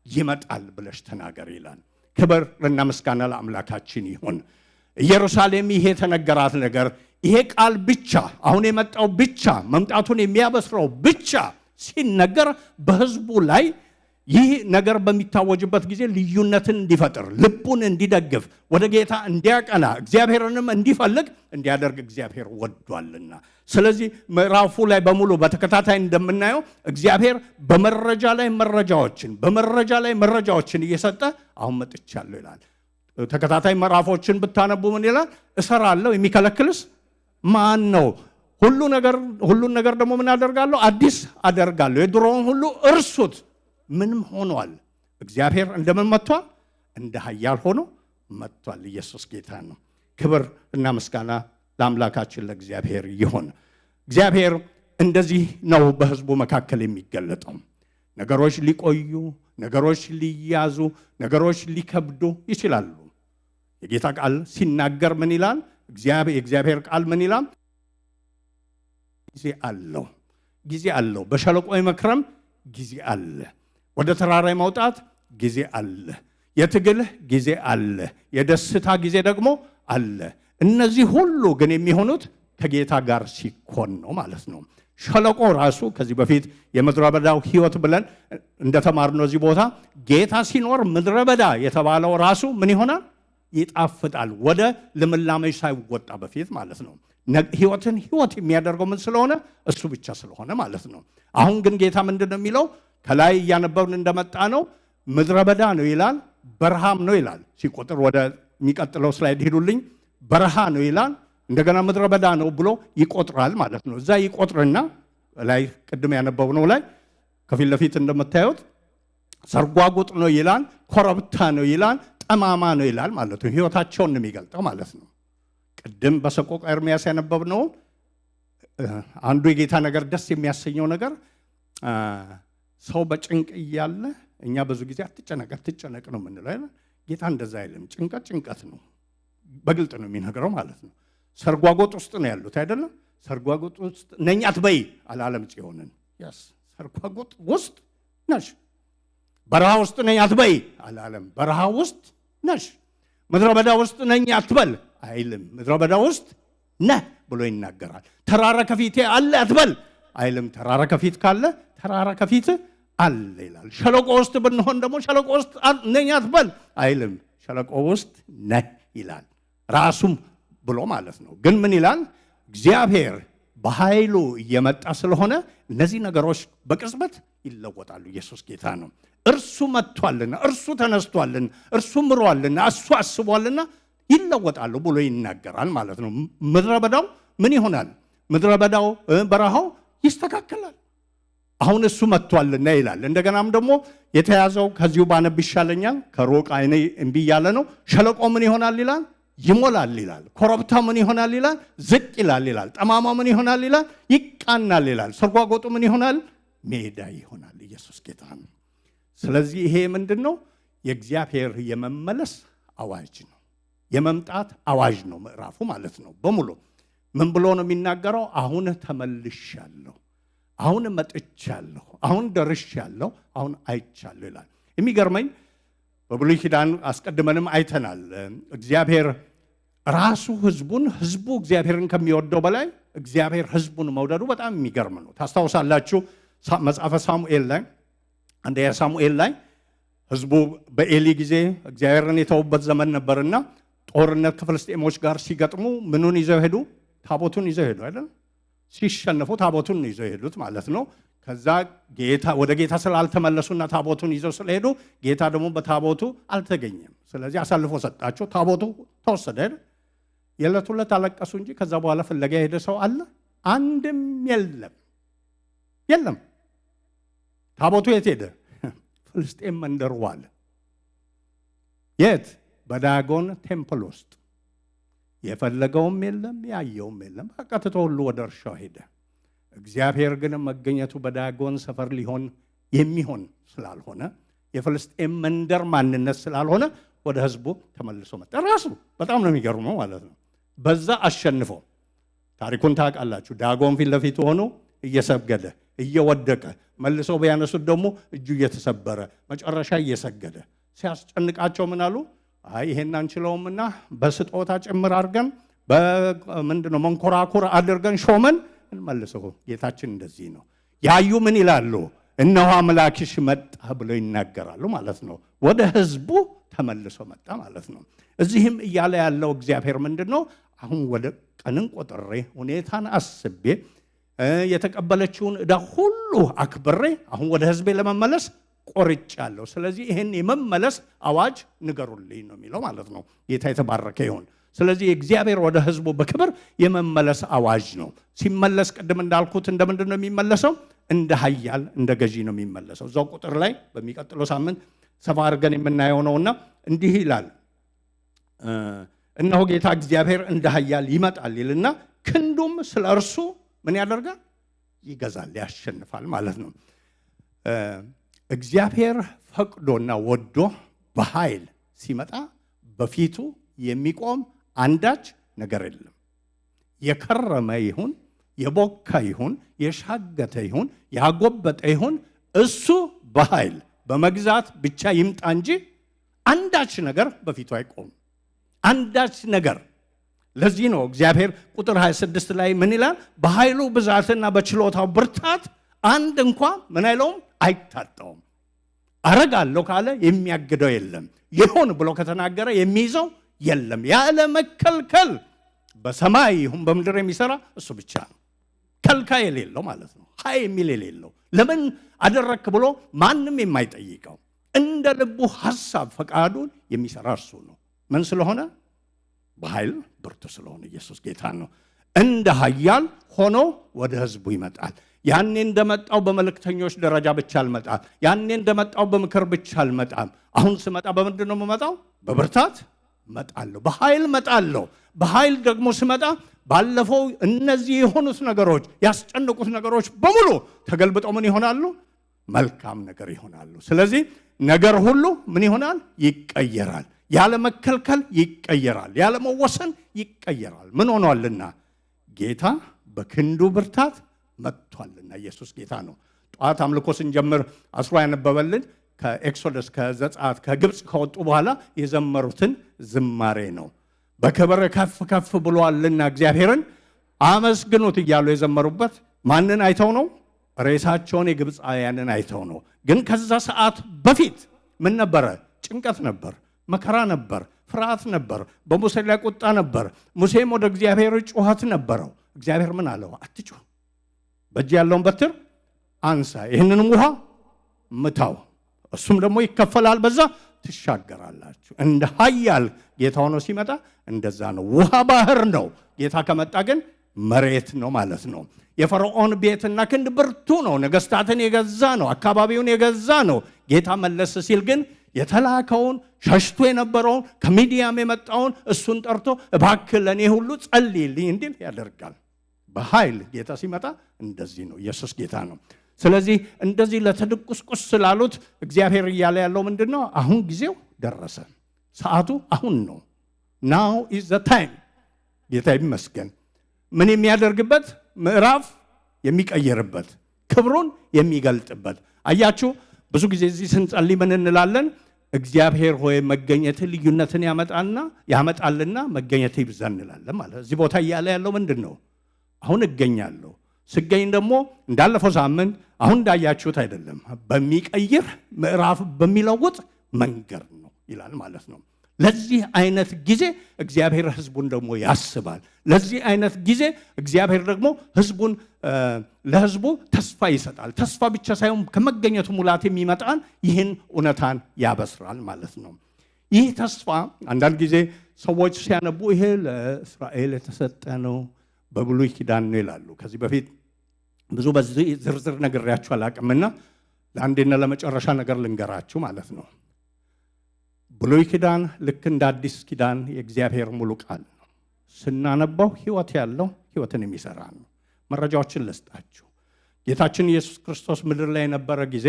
A: ይመጣል ብለሽ ተናገር ይላል። ክብር እና ምስጋና ለአምላካችን ይሁን። ኢየሩሳሌም ይሄ የተነገራት ነገር፣ ይሄ ቃል ብቻ አሁን የመጣው ብቻ መምጣቱን የሚያበስረው ብቻ ሲነገር በሕዝቡ ላይ ይህ ነገር በሚታወጅበት ጊዜ ልዩነትን እንዲፈጥር፣ ልቡን እንዲደግፍ፣ ወደ ጌታ እንዲያቀና፣ እግዚአብሔርንም እንዲፈልግ እንዲያደርግ እግዚአብሔር ወዷልና። ስለዚህ ምዕራፉ ላይ በሙሉ በተከታታይ እንደምናየው እግዚአብሔር በመረጃ ላይ መረጃዎችን እየሰጠ አሁን መጥቻለሁ ይላል። ተከታታይ ምዕራፎችን ብታነቡ ምን ይላል? እሰራለሁ፣ የሚከለክልስ ማን ነው? ሁሉን ነገር ደግሞ ምን አደርጋለሁ? አዲስ አደርጋለሁ፣ የድሮውን ሁሉ እርሱት። ምንም ሆኗል። እግዚአብሔር እንደምን መጥቷል? እንደ ኃያል ሆኖ መጥቷል። ኢየሱስ ጌታ ነው። ክብር እና ምስጋና ለአምላካችን ለእግዚአብሔር ይሁን። እግዚአብሔር እንደዚህ ነው በሕዝቡ መካከል የሚገለጠው። ነገሮች ሊቆዩ፣ ነገሮች ሊያዙ፣ ነገሮች ሊከብዱ ይችላሉ። የጌታ ቃል ሲናገር ምን ይላል? የእግዚአብሔር ቃል ምን ይላል? ጊዜ አለው። በሸለቆ መክረም ጊዜ አለ። ወደ ተራራ መውጣት ጊዜ አለ። የትግልህ ጊዜ አለ። የደስታ ጊዜ ደግሞ አለ። እነዚህ ሁሉ ግን የሚሆኑት ከጌታ ጋር ሲኮን ነው ማለት ነው። ሸለቆ ራሱ ከዚህ በፊት የምድረ በዳው ሕይወት ብለን እንደተማርነው እዚህ ቦታ ጌታ ሲኖር ምድረ በዳ የተባለው ራሱ ምን ይሆናል? ይጣፍጣል። ወደ ልምላሜ ሳይወጣ በፊት ማለት ነው። ሕይወትን ሕይወት የሚያደርገው ምን ስለሆነ? እሱ ብቻ ስለሆነ ማለት ነው። አሁን ግን ጌታ ምንድን ነው የሚለው? ከላይ እያነበብን እንደመጣ ነው። ምድረ በዳ ነው ይላል፣ በረሃም ነው ይላል። ሲቆጥር ወደ የሚቀጥለው ስላይድ ሄዱልኝ። በረሃ ነው ይላል፣ እንደገና ምድረ በዳ ነው ብሎ ይቆጥራል ማለት ነው። እዛ ይቆጥርና ላይ ቅድም ያነበብነው ላይ ከፊት ለፊት እንደምታዩት ሰርጓጉጥ ነው ይላል፣ ኮረብታ ነው ይላል፣ ጠማማ ነው ይላል ማለት ነው። ሕይወታቸውን ነው የሚገልጠው ማለት ነው። ቅድም በሰቆቃ ኤርምያስ ያነበብነው አንዱ የጌታ ነገር ደስ የሚያሰኘው ነገር ሰው በጭንቅ እያለ እኛ ብዙ ጊዜ አትጨነቅ ነው የምንለው አይደል? ጌታ እንደዛ አይልም። ጭንቀት ነው፣ በግልጥ ነው የሚነግረው ማለት ነው። ሰርጓጎጥ ውስጥ ነው ያሉት አይደለም? ሰርጓጎጥ ውስጥ ነኝ አትበይ አላለም ጽዮንን። ያስ ሰርጓጎጥ ውስጥ ነሽ። በረሃ ውስጥ ነኝ አትበይ አላለም። በረሃ ውስጥ ነሽ። ምድረ በዳ ውስጥ ነኝ አትበል አይልም። ምድረ በዳ ውስጥ ነህ ብሎ ይናገራል። ተራራ ከፊቴ አለ አትበል አይልም። ተራራ ከፊት ካለ ተራራ ከፊት አለ ይላል። ሸለቆ ውስጥ ብንሆን ደግሞ ሸለቆ ውስጥ ነኝ አትበል አይልም። ሸለቆ ውስጥ ነህ ይላል ራሱም ብሎ ማለት ነው። ግን ምን ይላል? እግዚአብሔር በኃይሉ እየመጣ ስለሆነ እነዚህ ነገሮች በቅጽበት ይለወጣሉ። ኢየሱስ ጌታ ነው። እርሱ መጥቷልና፣ እርሱ ተነስቷልና፣ እርሱ ምሯልና፣ እሱ አስቧልና ይለወጣሉ ብሎ ይናገራል ማለት ነው። ምድረ በዳው ምን ይሆናል? ምድረ በዳው በረሃው ይስተካከላል። አሁን እሱ መጥቷልና ይላል። እንደገናም ደግሞ የተያዘው ከዚሁ ባነብ ይሻለኛል፣ ከሩቅ አይኔ እምቢ እያለ ነው። ሸለቆ ምን ይሆናል ይላል? ይሞላል ይላል። ኮረብታ ምን ይሆናል ይላል? ዝቅ ይላል ይላል። ጠማማ ምን ይሆናል ይላል? ይቃናል ይላል። ሰርጓጎጡ ምን ይሆናል? ሜዳ ይሆናል። ኢየሱስ ጌታ ነው። ስለዚህ ይሄ ምንድን ነው? የእግዚአብሔር የመመለስ አዋጅ ነው። የመምጣት አዋጅ ነው ምዕራፉ ማለት ነው በሙሉ። ምን ብሎ ነው የሚናገረው? አሁን ተመልሻለሁ፣ አሁን መጥቻለሁ፣ አሁን ደርሻለሁ፣ አሁን አይቻለሁ ይላል። የሚገርመኝ በብሉይ ኪዳን አስቀድመንም አይተናል። እግዚአብሔር ራሱ ህዝቡ እግዚአብሔርን ከሚወደው በላይ እግዚአብሔር ህዝቡን መውደዱ በጣም የሚገርም ነው። ታስታውሳላችሁ መጽሐፈ ሳሙኤል ላይ አንደኛ ሳሙኤል ላይ ህዝቡ በኤሊ ጊዜ እግዚአብሔርን የተውበት ዘመን ነበርና ጦርነት ከፍልስጤሞች ጋር ሲገጥሙ ምኑን ይዘው ሄዱ? ታቦቱን ይዘው ሄዱ አይደል? ሲሸነፉ ታቦቱን ይዘው ሄዱት ማለት ነው። ከዛ ወደ ጌታ ስላልተመለሱና ታቦቱን ይዘው ስለሄዱ ጌታ ደግሞ በታቦቱ አልተገኘም። ስለዚህ አሳልፎ ሰጣቸው። ታቦቱ ተወሰደ። የዕለት ሁለት አለቀሱ እንጂ ከዛ በኋላ ፍለጋ የሄደ ሰው አለ? አንድም የለም። ታቦቱ የት ሄደ? ፍልስጤም መንደር ዋለ። የት? በዳጎን ቴምፕል ውስጥ። የፈለገውም የለም፣ ያየውም የለም። በቃ ትቶ ሁሉ ወደ እርሻው ሄደ። እግዚአብሔር ግን መገኘቱ በዳጎን ሰፈር የሚሆን ስላልሆነ የፍልስጤም መንደር ማንነት ስላልሆነ ወደ ህዝቡ ተመልሶ መጣ። ራሱ በጣም ነው የሚገርመው ማለት ነው። በዛ አሸንፎ ታሪኩን ታውቃላችሁ። ዳጎን ፊት ለፊት ሆኖ እየሰገደ እየወደቀ መልሶ ቢያነሱት ደግሞ እጁ እየተሰበረ መጨረሻ እየሰገደ ሲያስጨንቃቸው ምን አሉ? አይ ይሄን አንችለውምና በስጦታ ጭምር አድርገን በምንድነው መንኮራኩር አድርገን ሾመን እንመልሰው። ጌታችን እንደዚህ ነው። ያዩ ምን ይላሉ? እነሆ አምላክሽ መጣ ብለው ይናገራሉ ማለት ነው። ወደ ህዝቡ ተመልሶ መጣ ማለት ነው። እዚህም እያለ ያለው እግዚአብሔር ምንድነው? አሁን ወደ ቀንን ቆጥሬ ሁኔታን አስቤ የተቀበለችውን ዕዳ ሁሉ አክብሬ አሁን ወደ ህዝቤ ለመመለስ ቆርጫለሁ። ስለዚህ ይሄን የመመለስ አዋጅ ንገሩልኝ ነው የሚለው ማለት ነው። ጌታ የተባረከ ይሁን። ስለዚህ እግዚአብሔር ወደ ህዝቡ በክብር የመመለስ አዋጅ ነው። ሲመለስ ቅድም እንዳልኩት እንደምንድን ነው የሚመለሰው? እንደ ኃያል እንደ ገዢ ነው የሚመለሰው። እዛው ቁጥር ላይ በሚቀጥለው ሳምንት ሰፋ አድርገን የምናየው ነውና እንዲህ ይላል፣ እነሆ ጌታ እግዚአብሔር እንደ ኃያል ይመጣል ይልና ክንዱም ስለ እርሱ ምን ያደርጋል? ይገዛል፣ ያሸንፋል ማለት ነው። እግዚአብሔር ፈቅዶና ወዶ በኃይል ሲመጣ በፊቱ የሚቆም አንዳች ነገር የለም። የከረመ ይሁን የቦካ ይሁን የሻገተ ይሁን ያጎበጠ ይሁን እሱ በኃይል በመግዛት ብቻ ይምጣ እንጂ አንዳች ነገር በፊቱ አይቆም። አንዳች ነገር ለዚህ ነው እግዚአብሔር ቁጥር 26 ላይ ምን ይላል? በኃይሉ ብዛትና በችሎታው ብርታት አንድ እንኳን ምን አይለውም አይታጣውም። አረጋለሁ ካለ የሚያግደው የለም። ይሁን ብሎ ከተናገረ የሚይዘው የለም። ያለ መከልከል በሰማይ ይሁን በምድር የሚሰራ እሱ ብቻ ነው። ከልካይ የሌለው ማለት ነው። ሃይ የሚል የሌለው ለምን አደረክ ብሎ ማንም የማይጠይቀው እንደ ልቡ ሐሳብ ፈቃዱን የሚሰራ እርሱ ነው። ምን ስለሆነ? በኃይል ብርቱ ስለሆነ ኢየሱስ ጌታ ነው። እንደ ኃያል ሆኖ ወደ ሕዝቡ ይመጣል። ያኔ እንደመጣው በመልእክተኞች ደረጃ ብቻ አልመጣም። ያኔ እንደመጣው በምክር ብቻ አልመጣም። አሁን ስመጣ በምንድን ነው የምመጣው? በብርታት መጣለሁ፣ በኃይል መጣለሁ። በኃይል ደግሞ ስመጣ ባለፈው እነዚህ የሆኑት ነገሮች ያስጨነቁት ነገሮች በሙሉ ተገልብጠው ምን ይሆናሉ? መልካም ነገር ይሆናሉ። ስለዚህ ነገር ሁሉ ምን ይሆናል? ይቀየራል። ያለ መከልከል ይቀየራል። ያለ መወሰን ይቀየራል። ምን ሆኗልና? ጌታ በክንዱ ብርታት መጥቷልና። ኢየሱስ ጌታ ነው። ጠዋት አምልኮ ስንጀምር አስሮ ያነበበልን ከኤክሶደስ ከዘጸአት ከግብፅ ከወጡ በኋላ የዘመሩትን ዝማሬ ነው። በክብር ከፍ ከፍ ብሏልና እግዚአብሔርን አመስግኑት እያሉ የዘመሩበት ማንን አይተው ነው? ሬሳቸውን የግብፃውያንን አይተው ነው። ግን ከዛ ሰዓት በፊት ምን ነበረ? ጭንቀት ነበር፣ መከራ ነበር፣ ፍርሃት ነበር፣ በሙሴ ላይ ቁጣ ነበር። ሙሴም ወደ እግዚአብሔር ጩኸት ነበረው። እግዚአብሔር ምን አለው? አትጩህ፣ በእጅ ያለውን በትር አንሳ፣ ይህንንም ውሃ ምታው፣ እሱም ደግሞ ይከፈላል፣ በዛ ትሻገራላችሁ። እንደ ኃያል ጌታ ሆኖ ሲመጣ እንደዛ ነው። ውሃ ባህር ነው። ጌታ ከመጣ ግን መሬት ነው ማለት ነው። የፈርዖን ቤትና ክንድ ብርቱ ነው። ነገስታትን የገዛ ነው። አካባቢውን የገዛ ነው። ጌታ መለስ ሲል ግን የተላከውን ሸሽቶ የነበረውን ከሚዲያም የመጣውን እሱን ጠርቶ እባክህ ለእኔ ሁሉ ጸልይልኝ እንዲል ያደርጋል። በኃይል ጌታ ሲመጣ እንደዚህ ነው። ኢየሱስ ጌታ ነው። ስለዚህ እንደዚህ ለተድቁስቁስ ስላሉት እግዚአብሔር እያለ ያለው ምንድን ነው? አሁን ጊዜው ደረሰ። ሰዓቱ አሁን ነው። ናው ኢዝ ዘ ታይም። ጌታ ይመስገን። ምን የሚያደርግበት ምዕራፍ የሚቀየርበት ክብሩን የሚገልጥበት። አያችሁ ብዙ ጊዜ እዚህ ስንጸልይ ምን እንላለን? እግዚአብሔር ሆይ መገኘት ልዩነትን ያመጣልና መገኘት ይብዛ እንላለን ማለት። እዚህ ቦታ እያለ ያለው ምንድን ነው? አሁን እገኛለሁ። ስገኝ ደግሞ እንዳለፈው ሳምንት አሁን እንዳያችሁት አይደለም፣ በሚቀይር ምዕራፍ በሚለውጥ መንገድ ነው ይላል ማለት ነው። ለዚህ አይነት ጊዜ እግዚአብሔር ሕዝቡን ደግሞ ያስባል። ለዚህ አይነት ጊዜ እግዚአብሔር ደግሞ ለሕዝቡ ተስፋ ይሰጣል። ተስፋ ብቻ ሳይሆን ከመገኘቱ ሙላት የሚመጣን ይህን እውነታን ያበስራል ማለት ነው። ይህ ተስፋ አንዳንድ ጊዜ ሰዎች ሲያነቡ ይሄ ለእስራኤል የተሰጠ ነው፣ በብሉይ ኪዳን ነው ይላሉ። ከዚህ በፊት ብዙ በዚህ ዝርዝር ነግሬያችሁ አላቅምና ለአንዴና ለመጨረሻ ነገር ልንገራችሁ ማለት ነው። ብሉይ ኪዳን ልክ እንደ አዲስ ኪዳን የእግዚአብሔር ሙሉ ቃል ነው። ስናነባው ሕይወት ያለው ሕይወትን የሚሰራ ነው። መረጃዎችን ልስጣችሁ። ጌታችን ኢየሱስ ክርስቶስ ምድር ላይ የነበረ ጊዜ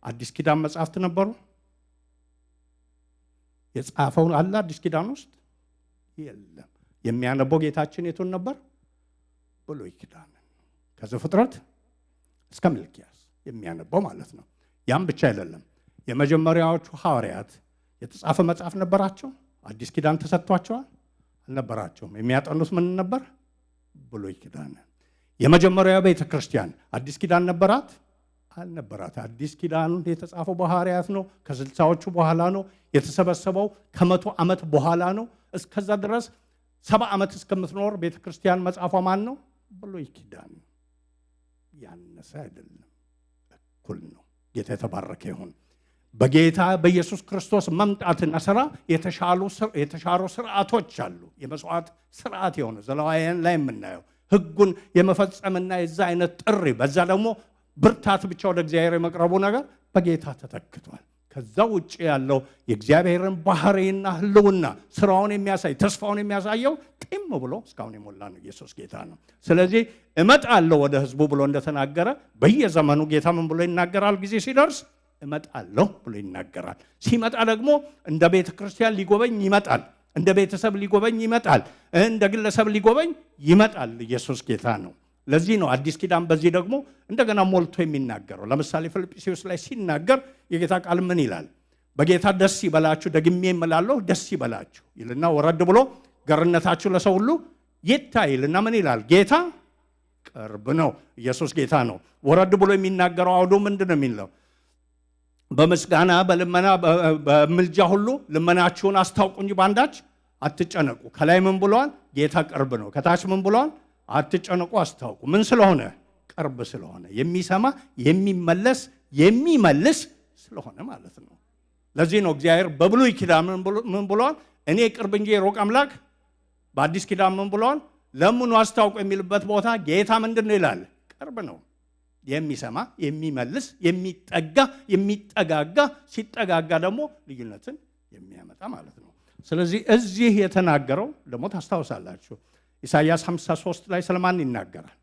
A: አዲስ ኪዳን መጻሕፍት ነበሩ። የጻፈው አለ አዲስ ኪዳን ውስጥ የለም። የሚያነበው ጌታችን የቱን ነበር? ብሉይ ኪዳን ከዘፍጥረት እስከ ሚልክያስ የሚያነበው ማለት ነው። ያም ብቻ አይደለም። የመጀመሪያዎቹ ሐዋርያት የተጻፈ መጽሐፍ ነበራቸው? አዲስ ኪዳን ተሰጥቷቸዋል? አልነበራቸውም። የሚያጠኑት ምን ነበር? ብሉይ ኪዳን። የመጀመሪያው ቤተ ክርስቲያን አዲስ ኪዳን ነበራት? አልነበራት። አዲስ ኪዳን የተጻፈው በሐዋርያት ነው። ከ60ዎቹ በኋላ ነው የተሰበሰበው። ከ100 ዓመት በኋላ ነው። እስከዛ ድረስ 70 ዓመት እስከምትኖር ቤተ ክርስቲያን መጽሐፏ ማን ነው? ብሉይ ኪዳን። ያነሰ አይደለም፣ እኩል ነው። ጌታ የተባረከ ይሁን። በጌታ በኢየሱስ ክርስቶስ መምጣትና ሥራ የተሻሩ ስርዓቶች አሉ። የመስዋዕት ስርዓት የሆነ ዘሌዋውያን ላይ የምናየው ሕጉን የመፈጸምና የዛ አይነት ጥሪ፣ በዛ ደግሞ ብርታት ብቻ ወደ እግዚአብሔር የመቅረቡ ነገር በጌታ ተተክቷል። ከዛ ውጭ ያለው የእግዚአብሔርን ባህሪና ህልውና ስራውን የሚያሳይ ተስፋውን የሚያሳየው ጢም ብሎ እስካሁን የሞላ ነው። ኢየሱስ ጌታ ነው። ስለዚህ እመጣለሁ ወደ ህዝቡ ብሎ እንደተናገረ በየዘመኑ ጌታ ምን ብሎ ይናገራል? ጊዜ ሲደርስ እመጣለሁ ብሎ ይናገራል። ሲመጣ ደግሞ እንደ ቤተ ክርስቲያን ሊጎበኝ ይመጣል። እንደ ቤተሰብ ሊጎበኝ ይመጣል። እንደ ግለሰብ ሊጎበኝ ይመጣል። ኢየሱስ ጌታ ነው። ለዚህ ነው አዲስ ኪዳን በዚህ ደግሞ እንደገና ሞልቶ የሚናገረው። ለምሳሌ ፊልጵስዩስ ላይ ሲናገር የጌታ ቃል ምን ይላል? በጌታ ደስ ይበላችሁ፣ ደግሜ እላለሁ ደስ ይበላችሁ ይልና ወረድ ብሎ ገርነታችሁ ለሰው ሁሉ ይታይልና ምን ይላል? ጌታ ቅርብ ነው። ኢየሱስ ጌታ ነው። ወረድ ብሎ የሚናገረው አውዱ ምንድን ነው የሚለው? በምስጋና በልመና በምልጃ ሁሉ ልመናችሁን አስታውቁ እንጂ በአንዳች አትጨነቁ። ከላይ ምን ብሏል? ጌታ ቅርብ ነው። ከታች ምን ብሏል? አትጨነቁ አስታውቁ። ምን ስለሆነ? ቅርብ ስለሆነ፣ የሚሰማ የሚመልስ ስለሆነ ማለት ነው። ለዚህ ነው እግዚአብሔር በብሉይ ኪዳን ምን ብሏል? እኔ ቅርብ እንጂ የሩቅ አምላክ። በአዲስ ኪዳን ምን ብሏል? ለምኑ አስታውቁ የሚልበት ቦታ ጌታ ምንድን ነው ይላል? ቅርብ ነው። የሚሰማ የሚመልስ የሚጠጋጋ ሲጠጋጋ ደግሞ ልዩነትን የሚያመጣ ማለት ነው። ስለዚህ እዚህ የተናገረው ደግሞ ታስታውሳላችሁ ኢሳይያስ 53 ላይ ስለማን ይናገራል?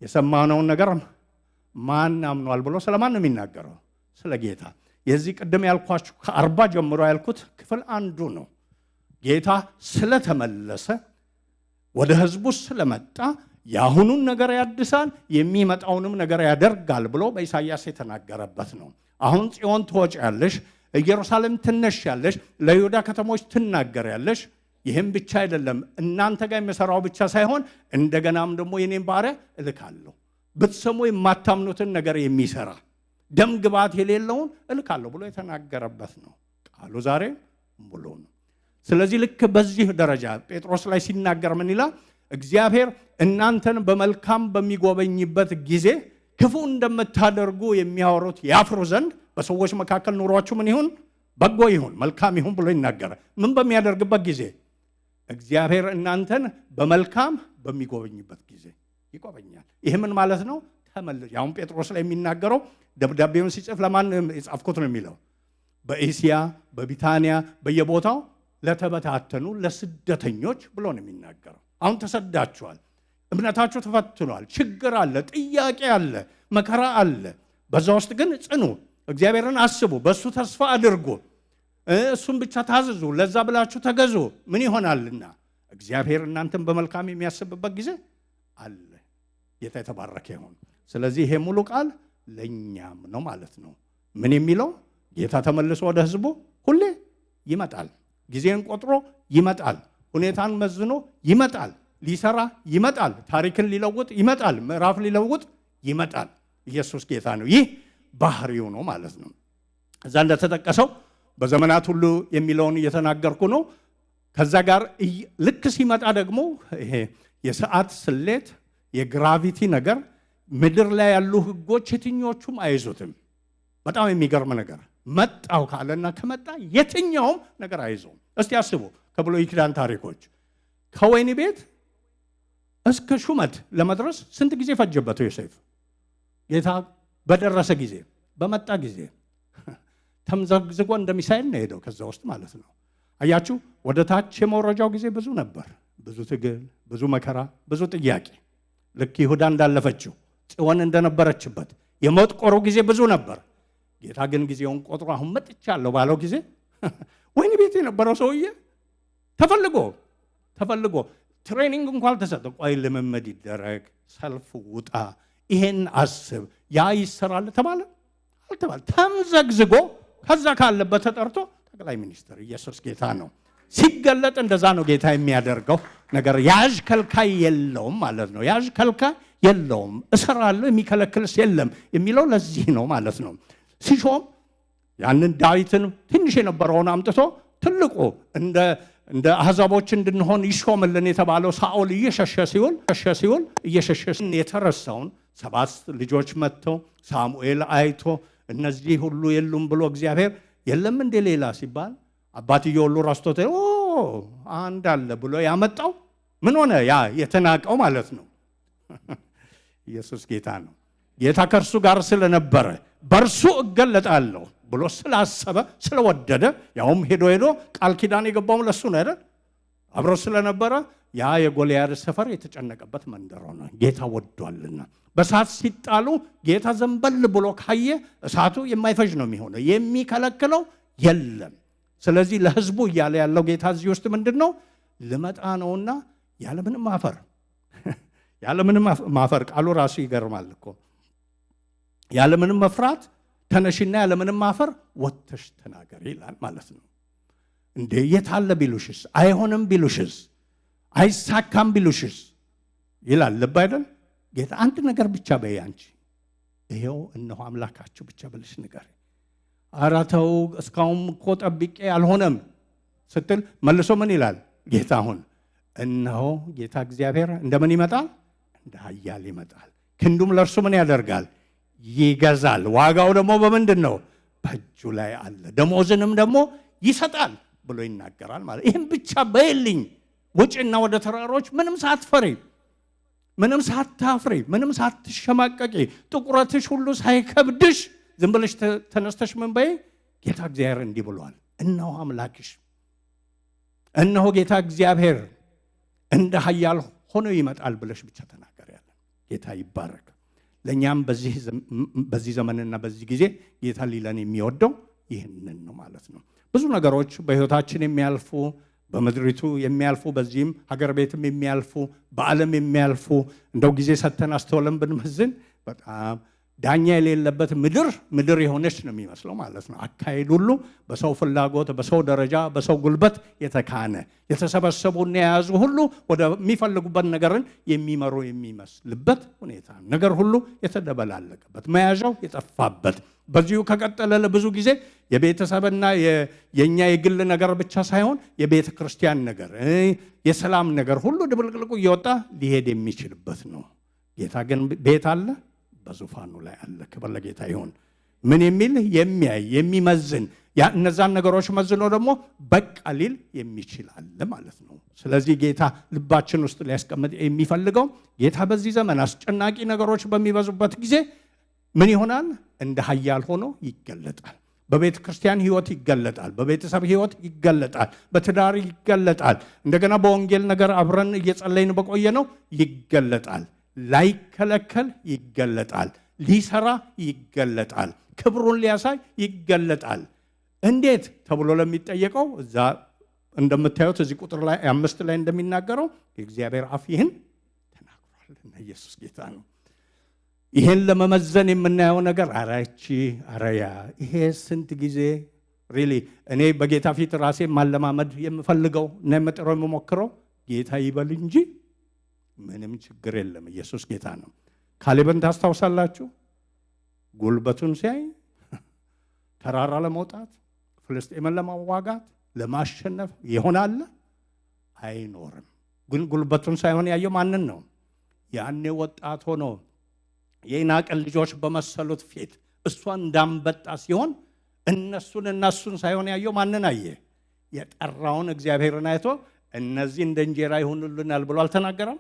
A: የሰማነውን ነገር ማን አምኗል ብሎ ስለማን ነው የሚናገረው? ስለ ጌታ። የዚህ ቅድም ያልኳችሁ ከ40 ጀምሮ ያልኩት ክፍል አንዱ ነው። ጌታ ስለተመለሰ ወደ ህዝቡ ስለመጣ የአሁኑን ነገር ያድሳል የሚመጣውንም ነገር ያደርጋል ብሎ በኢሳይያስ የተናገረበት ነው። አሁን ጽዮን ትወጪያለሽ፣ ኢየሩሳሌም ትነሻለሽ፣ ለይሁዳ ከተሞች ትናገሪያለሽ። ይህም ብቻ አይደለም፣ እናንተ ጋር የሚሰራው ብቻ ሳይሆን እንደገናም ደግሞ የኔን ባሪያ እልካለሁ፣ ብትሰሙ የማታምኑትን ነገር የሚሰራ ደም ግባት የሌለውን እልካለሁ ብሎ የተናገረበት ነው። ቃሉ ዛሬ ሙሉ ነው። ስለዚህ ልክ በዚህ ደረጃ ጴጥሮስ ላይ ሲናገር ምን ይላል? እግዚአብሔር እናንተን በመልካም በሚጎበኝበት ጊዜ ክፉ እንደምታደርጉ የሚያወሩት ያፍሩ ዘንድ በሰዎች መካከል ኑሯችሁ ምን ይሁን? በጎ ይሁን፣ መልካም ይሁን ብሎ ይናገራል። ምን በሚያደርግበት ጊዜ? እግዚአብሔር እናንተን በመልካም በሚጎበኝበት ጊዜ ይጎበኛል። ይህ ምን ማለት ነው? ተመልሶ አሁን ጴጥሮስ ላይ የሚናገረው ደብዳቤውን ሲጽፍ ለማን የጻፍኩት ነው የሚለው? በኤስያ በቢታንያ በየቦታው ለተበታተኑ ለስደተኞች ብሎ ነው የሚናገረው። አሁን ተሰዳችኋል፣ እምነታችሁ ተፈትኗል፣ ችግር አለ፣ ጥያቄ አለ፣ መከራ አለ። በዛ ውስጥ ግን ጽኑ፣ እግዚአብሔርን አስቡ፣ በእሱ ተስፋ አድርጉ፣ እሱም ብቻ ታዘዙ፣ ለዛ ብላችሁ ተገዙ። ምን ይሆናልና እግዚአብሔር እናንተን በመልካም የሚያስብበት ጊዜ አለ። ጌታ የተባረከ ይሁን። ስለዚህ ይሄ ሙሉ ቃል ለእኛም ነው ማለት ነው። ምን የሚለው? ጌታ ተመልሶ ወደ ህዝቡ ሁሌ ይመጣል፣ ጊዜን ቆጥሮ ይመጣል፣ ሁኔታን መዝኖ ይመጣል፣ ሊሰራ ይመጣል፣ ታሪክን ሊለውጥ ይመጣል፣ ምዕራፍ ሊለውጥ ይመጣል። ኢየሱስ ጌታ ነው። ይህ ባህሪው ነው ማለት ነው። እዛ እንደተጠቀሰው በዘመናት ሁሉ የሚለውን እየተናገርኩ ነው። ከዛ ጋር ልክ ሲመጣ ደግሞ ይሄ የሰዓት ስሌት የግራቪቲ ነገር ምድር ላይ ያሉ ህጎች የትኞቹም አይዙትም። በጣም የሚገርም ነገር መጣው ካለና ከመጣ የትኛውም ነገር አይዘውም። እስቲ አስቡ፣ ከብሉይ ኪዳን ታሪኮች ከወይኒ ቤት እስከ ሹመት ለመድረስ ስንት ጊዜ ፈጀበት ዮሴፍ? ጌታ በደረሰ ጊዜ በመጣ ጊዜ ተምዘግዝጎ እንደሚሳይል ነው ሄደው ከዛ ውስጥ ማለት ነው። አያችሁ፣ ወደ ታች የመውረጃው ጊዜ ብዙ ነበር፣ ብዙ ትግል፣ ብዙ መከራ፣ ብዙ ጥያቄ። ልክ ይሁዳ እንዳለፈችው ጽዮን እንደነበረችበት የመጥቆሩ ጊዜ ብዙ ነበር። ጌታ ግን ጊዜውን ቆጥሮ አሁን መጥቻለሁ ባለው ጊዜ ወይኒ ቤት የነበረው ሰውዬ ተፈልጎ ትሬኒንግ እንኳን ተሰጠ። ቆይ ልምምድ ይደረግ፣ ሰልፍ ውጣ፣ ይሄን አስብ፣ ያ ይሰራል ተባለ አልተባለ። ተምዘግዝጎ ከዛ ካለበት ተጠርቶ ጠቅላይ ሚኒስትር። ኢየሱስ ጌታ ነው። ሲገለጥ እንደዛ ነው ጌታ የሚያደርገው ነገር። ያዥ ከልካይ የለውም ማለት ነው። ያዥ ከልካይ የለውም። እሰራለሁ የሚከለክልስ የለም የሚለው ለዚህ ነው ማለት ነው። ሲሾም ያንን ዳዊትን ትንሽ የነበረውን አምጥቶ ትልቁ እንደ አሕዛቦች እንድንሆን ይሾምልን የተባለው ሳኦል እየሸሸ ሲውል የተረሳውን 7 ልጆች መጥተው ሳሙኤል አይቶ እነዚህ ሁሉ የሉም ብሎ እግዚአብሔር የለም እንደ ሌላ ሲባል አባትየው ሁሉ ረስቶት አንድ አለ ብሎ ያመጣው ምን ሆነ? ያ የተናቀው ማለት ነው። ኢየሱስ ጌታ ነው። ጌታ ከእርሱ ጋር ስለነበረ በእርሱ እገለጣለሁ ብሎ ስላሰበ ስለወደደ፣ ያውም ሄዶ ቃል ኪዳን የገባው ለሱ ነው አይደል? አብሮ ስለነበረ ያ የጎልያድ ሰፈር የተጨነቀበት መንደር ሆነ። ጌታ ወዷልና በእሳት ሲጣሉ ጌታ ዘንበል ብሎ ካየ እሳቱ የማይፈጅ ነው የሚሆነው፣ የሚከለክለው የለም። ስለዚህ ለህዝቡ እያለ ያለው ጌታ እዚህ ውስጥ ምንድን ነው? ልመጣ ነውና ያለምንም ማፈር ቃሉ ራሱ ይገርማል እኮ። ያለምንም መፍራት ተነሽና ያለምንም ማፈር ወጥተሽ ተናገሪ ይላል ማለት ነው። እንዴ የታለ ቢሉሽስ? አይሆንም ቢሉሽስ? አይሳካም ቢሉሽስ? ይላል ልብ አይደል? ጌታ አንድ ነገር ብቻ በይ አንቺ፣ ይሄው እነሆ አምላካችሁ ብቻ ብለሽ ንገሪ። ኧረ ተው እስካሁን እኮ ጠብቄ አልሆነም ስትል መልሶ ምን ይላል ጌታ? አሁን እነሆ ጌታ እግዚአብሔር እንደምን ይመጣል? እንደ ኃያል ይመጣል። ክንዱም ለእርሱ ምን ያደርጋል? ይገዛል። ዋጋው ደግሞ በምንድን ነው? በእጁ ላይ አለ። ደሞዝንም ደግሞ ይሰጣል ብሎ ይናገራል ማለት። ይህም ብቻ በይልኝ። ውጭና ወደ ተራሮች ምንም ሳትፈሪ፣ ምንም ሳታፍሪ፣ ምንም ሳትሸማቀቂ፣ ጥቁረትሽ ሁሉ ሳይከብድሽ ዝም ብለሽ ተነስተሽ ምን በይ? ጌታ እግዚአብሔር እንዲህ ብሏል፣ እነሆ አምላክሽ፣ እነሆ ጌታ እግዚአብሔር እንደ ኃያል ሆኖ ይመጣል ብለሽ ብቻ ተናገር ያለ። ጌታ ይባረክ። ለእኛም በዚህ ዘመንና በዚህ ጊዜ ጌታ ሊለን የሚወደው ይህንን ነው ማለት ነው። ብዙ ነገሮች በሕይወታችን የሚያልፉ፣ በምድሪቱ የሚያልፉ፣ በዚህም ሀገር ቤትም የሚያልፉ፣ በዓለም የሚያልፉ እንደው ጊዜ ሰተን አስተውለን ብንመዝን በጣም ዳኛ የሌለበት ምድር የሆነች ነው የሚመስለው ማለት ነው። አካሄድ ሁሉ በሰው ፍላጎት፣ በሰው ደረጃ፣ በሰው ጉልበት የተካነ የተሰበሰቡና የያዙ ሁሉ ወደሚፈልጉበት ነገርን የሚመሩ የሚመስልበት ሁኔታ፣ ነገር ሁሉ የተደበላለቀበት፣ መያዣው የጠፋበት። በዚሁ ከቀጠለ ለብዙ ጊዜ የቤተሰብና የኛ የግል ነገር ብቻ ሳይሆን የቤተ ክርስቲያን ነገር፣ የሰላም ነገር ሁሉ ድብልቅልቁ እየወጣ ሊሄድ የሚችልበት ነው። ጌታ ግን ቤት አለ፣ በዙፋኑ ላይ አለ። ክብር ለጌታ ይሁን። ምን የሚል የሚያይ የሚመዝን እነዛን ነገሮች መዝኖ ደግሞ በቃ ሊል የሚችል አለ ማለት ነው። ስለዚህ ጌታ ልባችን ውስጥ ሊያስቀምጥ የሚፈልገው ጌታ በዚህ ዘመን አስጨናቂ ነገሮች በሚበዙበት ጊዜ ምን ይሆናል? እንደ ኃያል ሆኖ ይገለጣል። በቤተ ክርስቲያን ሕይወት ይገለጣል። በቤተሰብ ሕይወት ይገለጣል። በትዳር ይገለጣል። እንደገና በወንጌል ነገር አብረን እየጸለይን በቆየ ነው ይገለጣል። ላይከለከል ይገለጣል። ሊሰራ ይገለጣል። ክብሩን ሊያሳይ ይገለጣል። እንዴት ተብሎ ለሚጠየቀው እዛ እንደምታዩት እዚህ ቁጥር ላይ 5 ላይ እንደሚናገረው የእግዚአብሔር አፍ ይህን ተናግሯል። እና ኢየሱስ ጌታ ነው። ይህን ለመመዘን የምናየው ነገር አረያ ይሄ ስንት ጊዜ ሪሊ እኔ በጌታ ፊት ራሴ ማለማመድ የምፈልገው እና የምጥረው የምሞክረው ጌታ ይበል እንጂ ምንም ችግር የለም። ኢየሱስ ጌታ ነው። ካሌብን ታስታውሳላችሁ? ጉልበቱን ሲያይ ተራራ ለመውጣት ፍልስጤምን ለማዋጋት ለማሸነፍ ይሆናል አይኖርም። ግን ጉልበቱን ሳይሆን ያየው ማንን ነው? ያኔ ወጣት ሆኖ የኢናቅን ልጆች በመሰሉት ፊት እሷን እንዳንበጣ ሲሆን እነሱን ሳይሆን ያየው ማንን አየ? የጠራውን እግዚአብሔርን አይቶ እነዚህ እንደ እንጀራ ይሆኑልናል ብሎ አልተናገረም?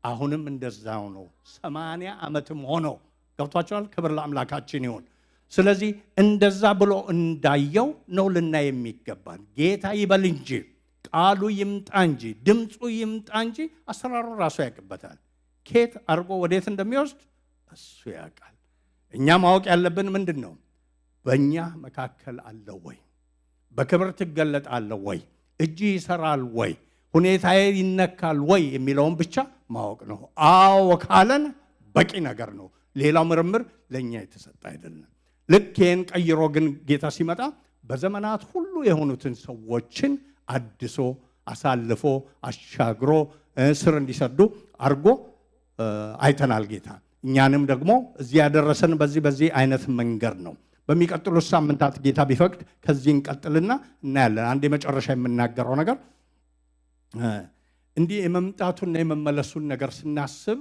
A: አሁንም እንደዛው ነው። 80 ዓመትም ሆኖ ገብቷቸዋል። ክብር ለአምላካችን ይሁን። ስለዚህ እንደዛ ብሎ እንዳየው ነው ልናይ የሚገባን። ጌታ ይበል እንጂ ቃሉ ይምጣ እንጂ ድምፁ ይምጣ እንጂ አሰራሩ ራሱ ያውቅበታል። ኬት አድርጎ ወዴት እንደሚወስድ እሱ ያውቃል። እኛ ማወቅ ያለብን ምንድን ነው? በእኛ መካከል አለ ወይ? በክብር ትገለጣለ ወይ? እጅ ይሰራል ወይ? ሁኔታዬ ይነካል ወይ የሚለውን ብቻ ማወቅ ነው። አዎ ካለን በቂ ነገር ነው። ሌላው ምርምር ለእኛ የተሰጠ አይደለም። ልክ ይህን ቀይሮ ግን ጌታ ሲመጣ በዘመናት ሁሉ የሆኑትን ሰዎችን አድሶ አሳልፎ አሻግሮ ስር እንዲሰዱ አድርጎ አይተናል ጌታ። እኛንም ደግሞ እዚህ ያደረሰን በዚህ አይነት መንገድ ነው። በሚቀጥሉት ሳምንታት ጌታ ቢፈቅድ ከዚህ እንቀጥልና እናያለን። አንድ የመጨረሻ የምናገረው ነገር እንዲህ የመምጣቱና የመመለሱን ነገር ስናስብ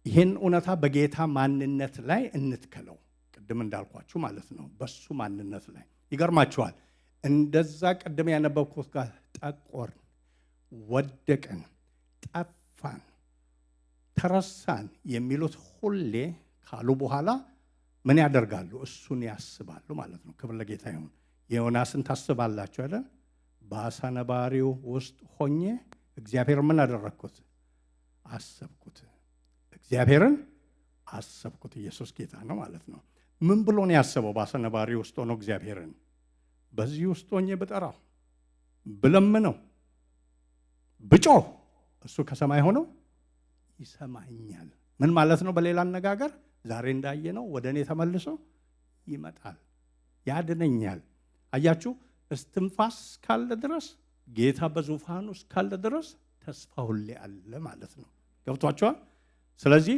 A: ይህን እውነታ በጌታ ማንነት ላይ እንትከለው። ቅድም እንዳልኳችሁ ማለት ነው። በሱ ማንነት ላይ ይገርማችኋል። እንደዛ ቅድም ያነበብኩት ጋር ጠቆርን፣ ወደቅን፣ ጠፋን፣ ተረሳን የሚሉት ሁሌ ካሉ በኋላ ምን ያደርጋሉ? እሱን ያስባሉ ማለት ነው። ክብር ለጌታ ይሁን። ዮናስን ታስባላችሁ አይደል? በአሳ ነባሪው ውስጥ ሆኜ እግዚአብሔር ምን አደረግኩት? አሰብኩት። እግዚአብሔርን አሰብኩት። ኢየሱስ ጌታ ነው ማለት ነው። ምን ብሎ ነው ያሰበው? በአሳ ነባሪ ውስጥ ሆኖ እግዚአብሔርን በዚህ ውስጥ ሆኜ ብጠራው፣ ብለምነው፣ ብጮህ እሱ ከሰማይ ሆኖ ይሰማኛል። ምን ማለት ነው? በሌላ አነጋገር ዛሬ እንዳየነው ወደ እኔ ተመልሶ ይመጣል፣ ያድነኛል። አያችሁ፣ እስትንፋስ ካለ ድረስ ጌታ በዙፋኑ ካለ ድረስ ተስፋ ሁሌ አለ ማለት ነው። ገብቷችኋል? ስለዚህ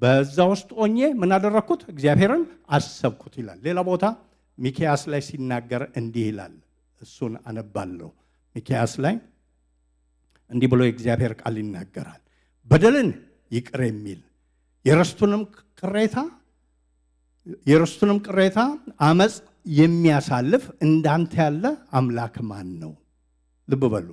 A: በዛ ውስጥ ሆኜ ምን አደረኩት? እግዚአብሔርን አሰብኩት ይላል። ሌላ ቦታ ሚክያስ ላይ ሲናገር እንዲህ ይላል። እሱን አነባለሁ። ሚክያስ ላይ እንዲህ ብሎ የእግዚአብሔር ቃል ይናገራል። በደልን ይቅር የሚል የርስቱንም ቅሬታ አመጽ የሚያሳልፍ እንዳንተ ያለ አምላክ ማን ነው? ልብ በሉ።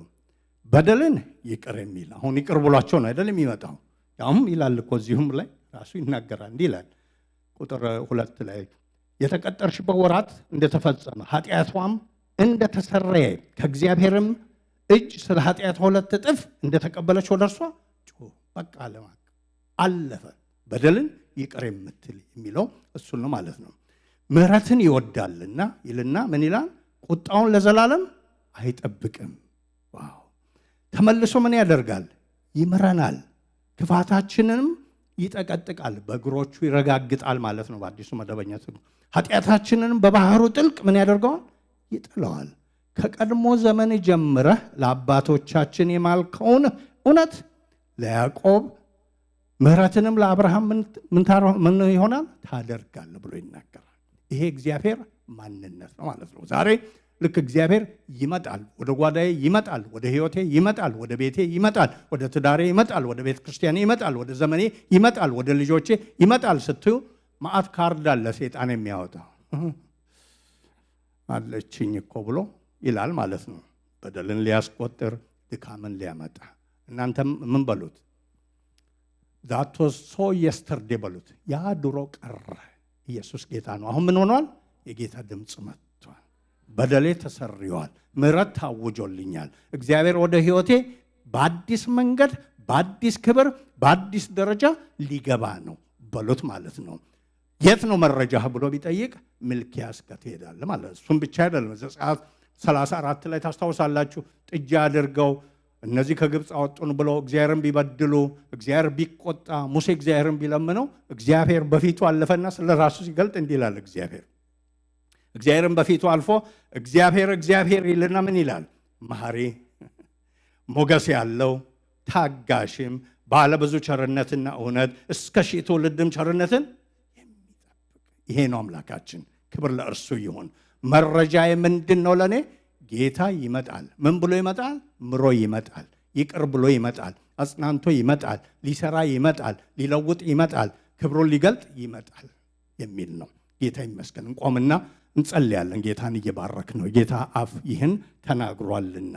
A: በደልን ይቅር የሚል አሁን ይቅር ብሏቸው ነው አይደል የሚመጣው? ያውም ይላል እኮ እዚሁም ላይ ራሱ ይናገራል። እንዲህ ይላል ቁጥር 2 ላይ የተቀጠርሽበት ወራት እንደተፈጸመ ኃጢአቷም እንደተሰረየ ከእግዚአብሔርም እጅ ስለ ኃጢአቷ 2 እጥፍ እንደተቀበለች ወደ እርሷ በቃ አለፈ። በደልን ይቅር የምትል የሚለው እሱን ነው ማለት ነው። ምህረትን ይወዳልና ይልና ምን ይላል? ቁጣውን ለዘላለም አይጠብቅም። ዋው! ተመልሶ ምን ያደርጋል? ይምረናል፣ ክፋታችንንም ይጠቀጥቃል፣ በእግሮቹ ይረጋግጣል ማለት ነው በአዲሱ መደበኛ ትርጉም። ኃጢአታችንንም በባህሩ ጥልቅ ምን ያደርገዋል? ይጥለዋል። ከቀድሞ ዘመን ጀምረህ ለአባቶቻችን የማልከውን እውነት ለያዕቆብ ምህረትንም ለአብርሃም ምን ይሆናል? ታደርጋለህ ብሎ ይናገራል። ይሄ እግዚአብሔር ማንነት ነው ማለት ነው። ዛሬ ልክ እግዚአብሔር ይመጣል፣ ወደ ጓዳዬ ይመጣል፣ ወደ ህይወቴ ይመጣል፣ ወደ ቤቴ ይመጣል፣ ወደ ትዳሬ ይመጣል፣ ወደ ቤተ ክርስቲያኔ ይመጣል፣ ወደ ዘመኔ ይመጣል፣ ወደ ልጆቼ ይመጣል ስትዩ ማዕት ካርድ አለ ሰይጣን የሚያወጣ አለችኝ እኮ ብሎ ይላል ማለት ነው። በደልን ሊያስቆጥር፣ ድካምን ሊያመጣ። እናንተም ምን በሉት? that was so yesterday በሉት። ያ ድሮ ቀረ። ኢየሱስ ጌታ ነው። አሁን ምን ሆኗል? የጌታ ድምፅ መጥቷል። በደሌ ተሰርዮአል፣ ምህረት ታውጆልኛል። እግዚአብሔር ወደ ህይወቴ በአዲስ መንገድ፣ በአዲስ ክብር፣ በአዲስ ደረጃ ሊገባ ነው በሉት ማለት ነው። የት ነው መረጃህ ብሎ ቢጠይቅ ሚልክያስ ጋር ትሄዳለህ ማለት። እሱም ብቻ አይደለም። ዘጸአት 34 ላይ ታስታውሳላችሁ። ጥጃ አድርገው እነዚህ ከግብፅ አወጡን ብለው እግዚአብሔርን ቢበድሉ፣ እግዚአብሔር ቢቆጣ፣ ሙሴ እግዚአብሔርን ቢለምነው እግዚአብሔር በፊቱ አለፈና ስለ ራሱ ሲገልጥ እንዲህ ይላል። እግዚአብሔርን በፊቱ አልፎ እግዚአብሔር ይልና ምን ይላል? መሐሪ፣ ሞገስ ያለው፣ ታጋሽም፣ ባለ ብዙ ቸርነትና እውነት እስከ ሺህ ትውልድም ቸርነትን የሚጠብቅ። ይሄ ነው አምላካችን። ክብር ለእርሱ ይሁን። መረጃዬ ምንድን ነው? ለእኔ ጌታ ይመጣል። ምን ብሎ ይመጣል? ምሮ ይመጣል፣ ይቅር ብሎ ይመጣል፣ አጽናንቶ ይመጣል፣ ሊሰራ ይመጣል፣ ሊለውጥ ይመጣል፣ ክብሩን ሊገልጥ ይመጣል የሚል ነው። ጌታ ይመስገን። እንቆምና እንጸልያለን። ጌታን እየባረክ ነው። ጌታ አፍ ይህን ተናግሯልና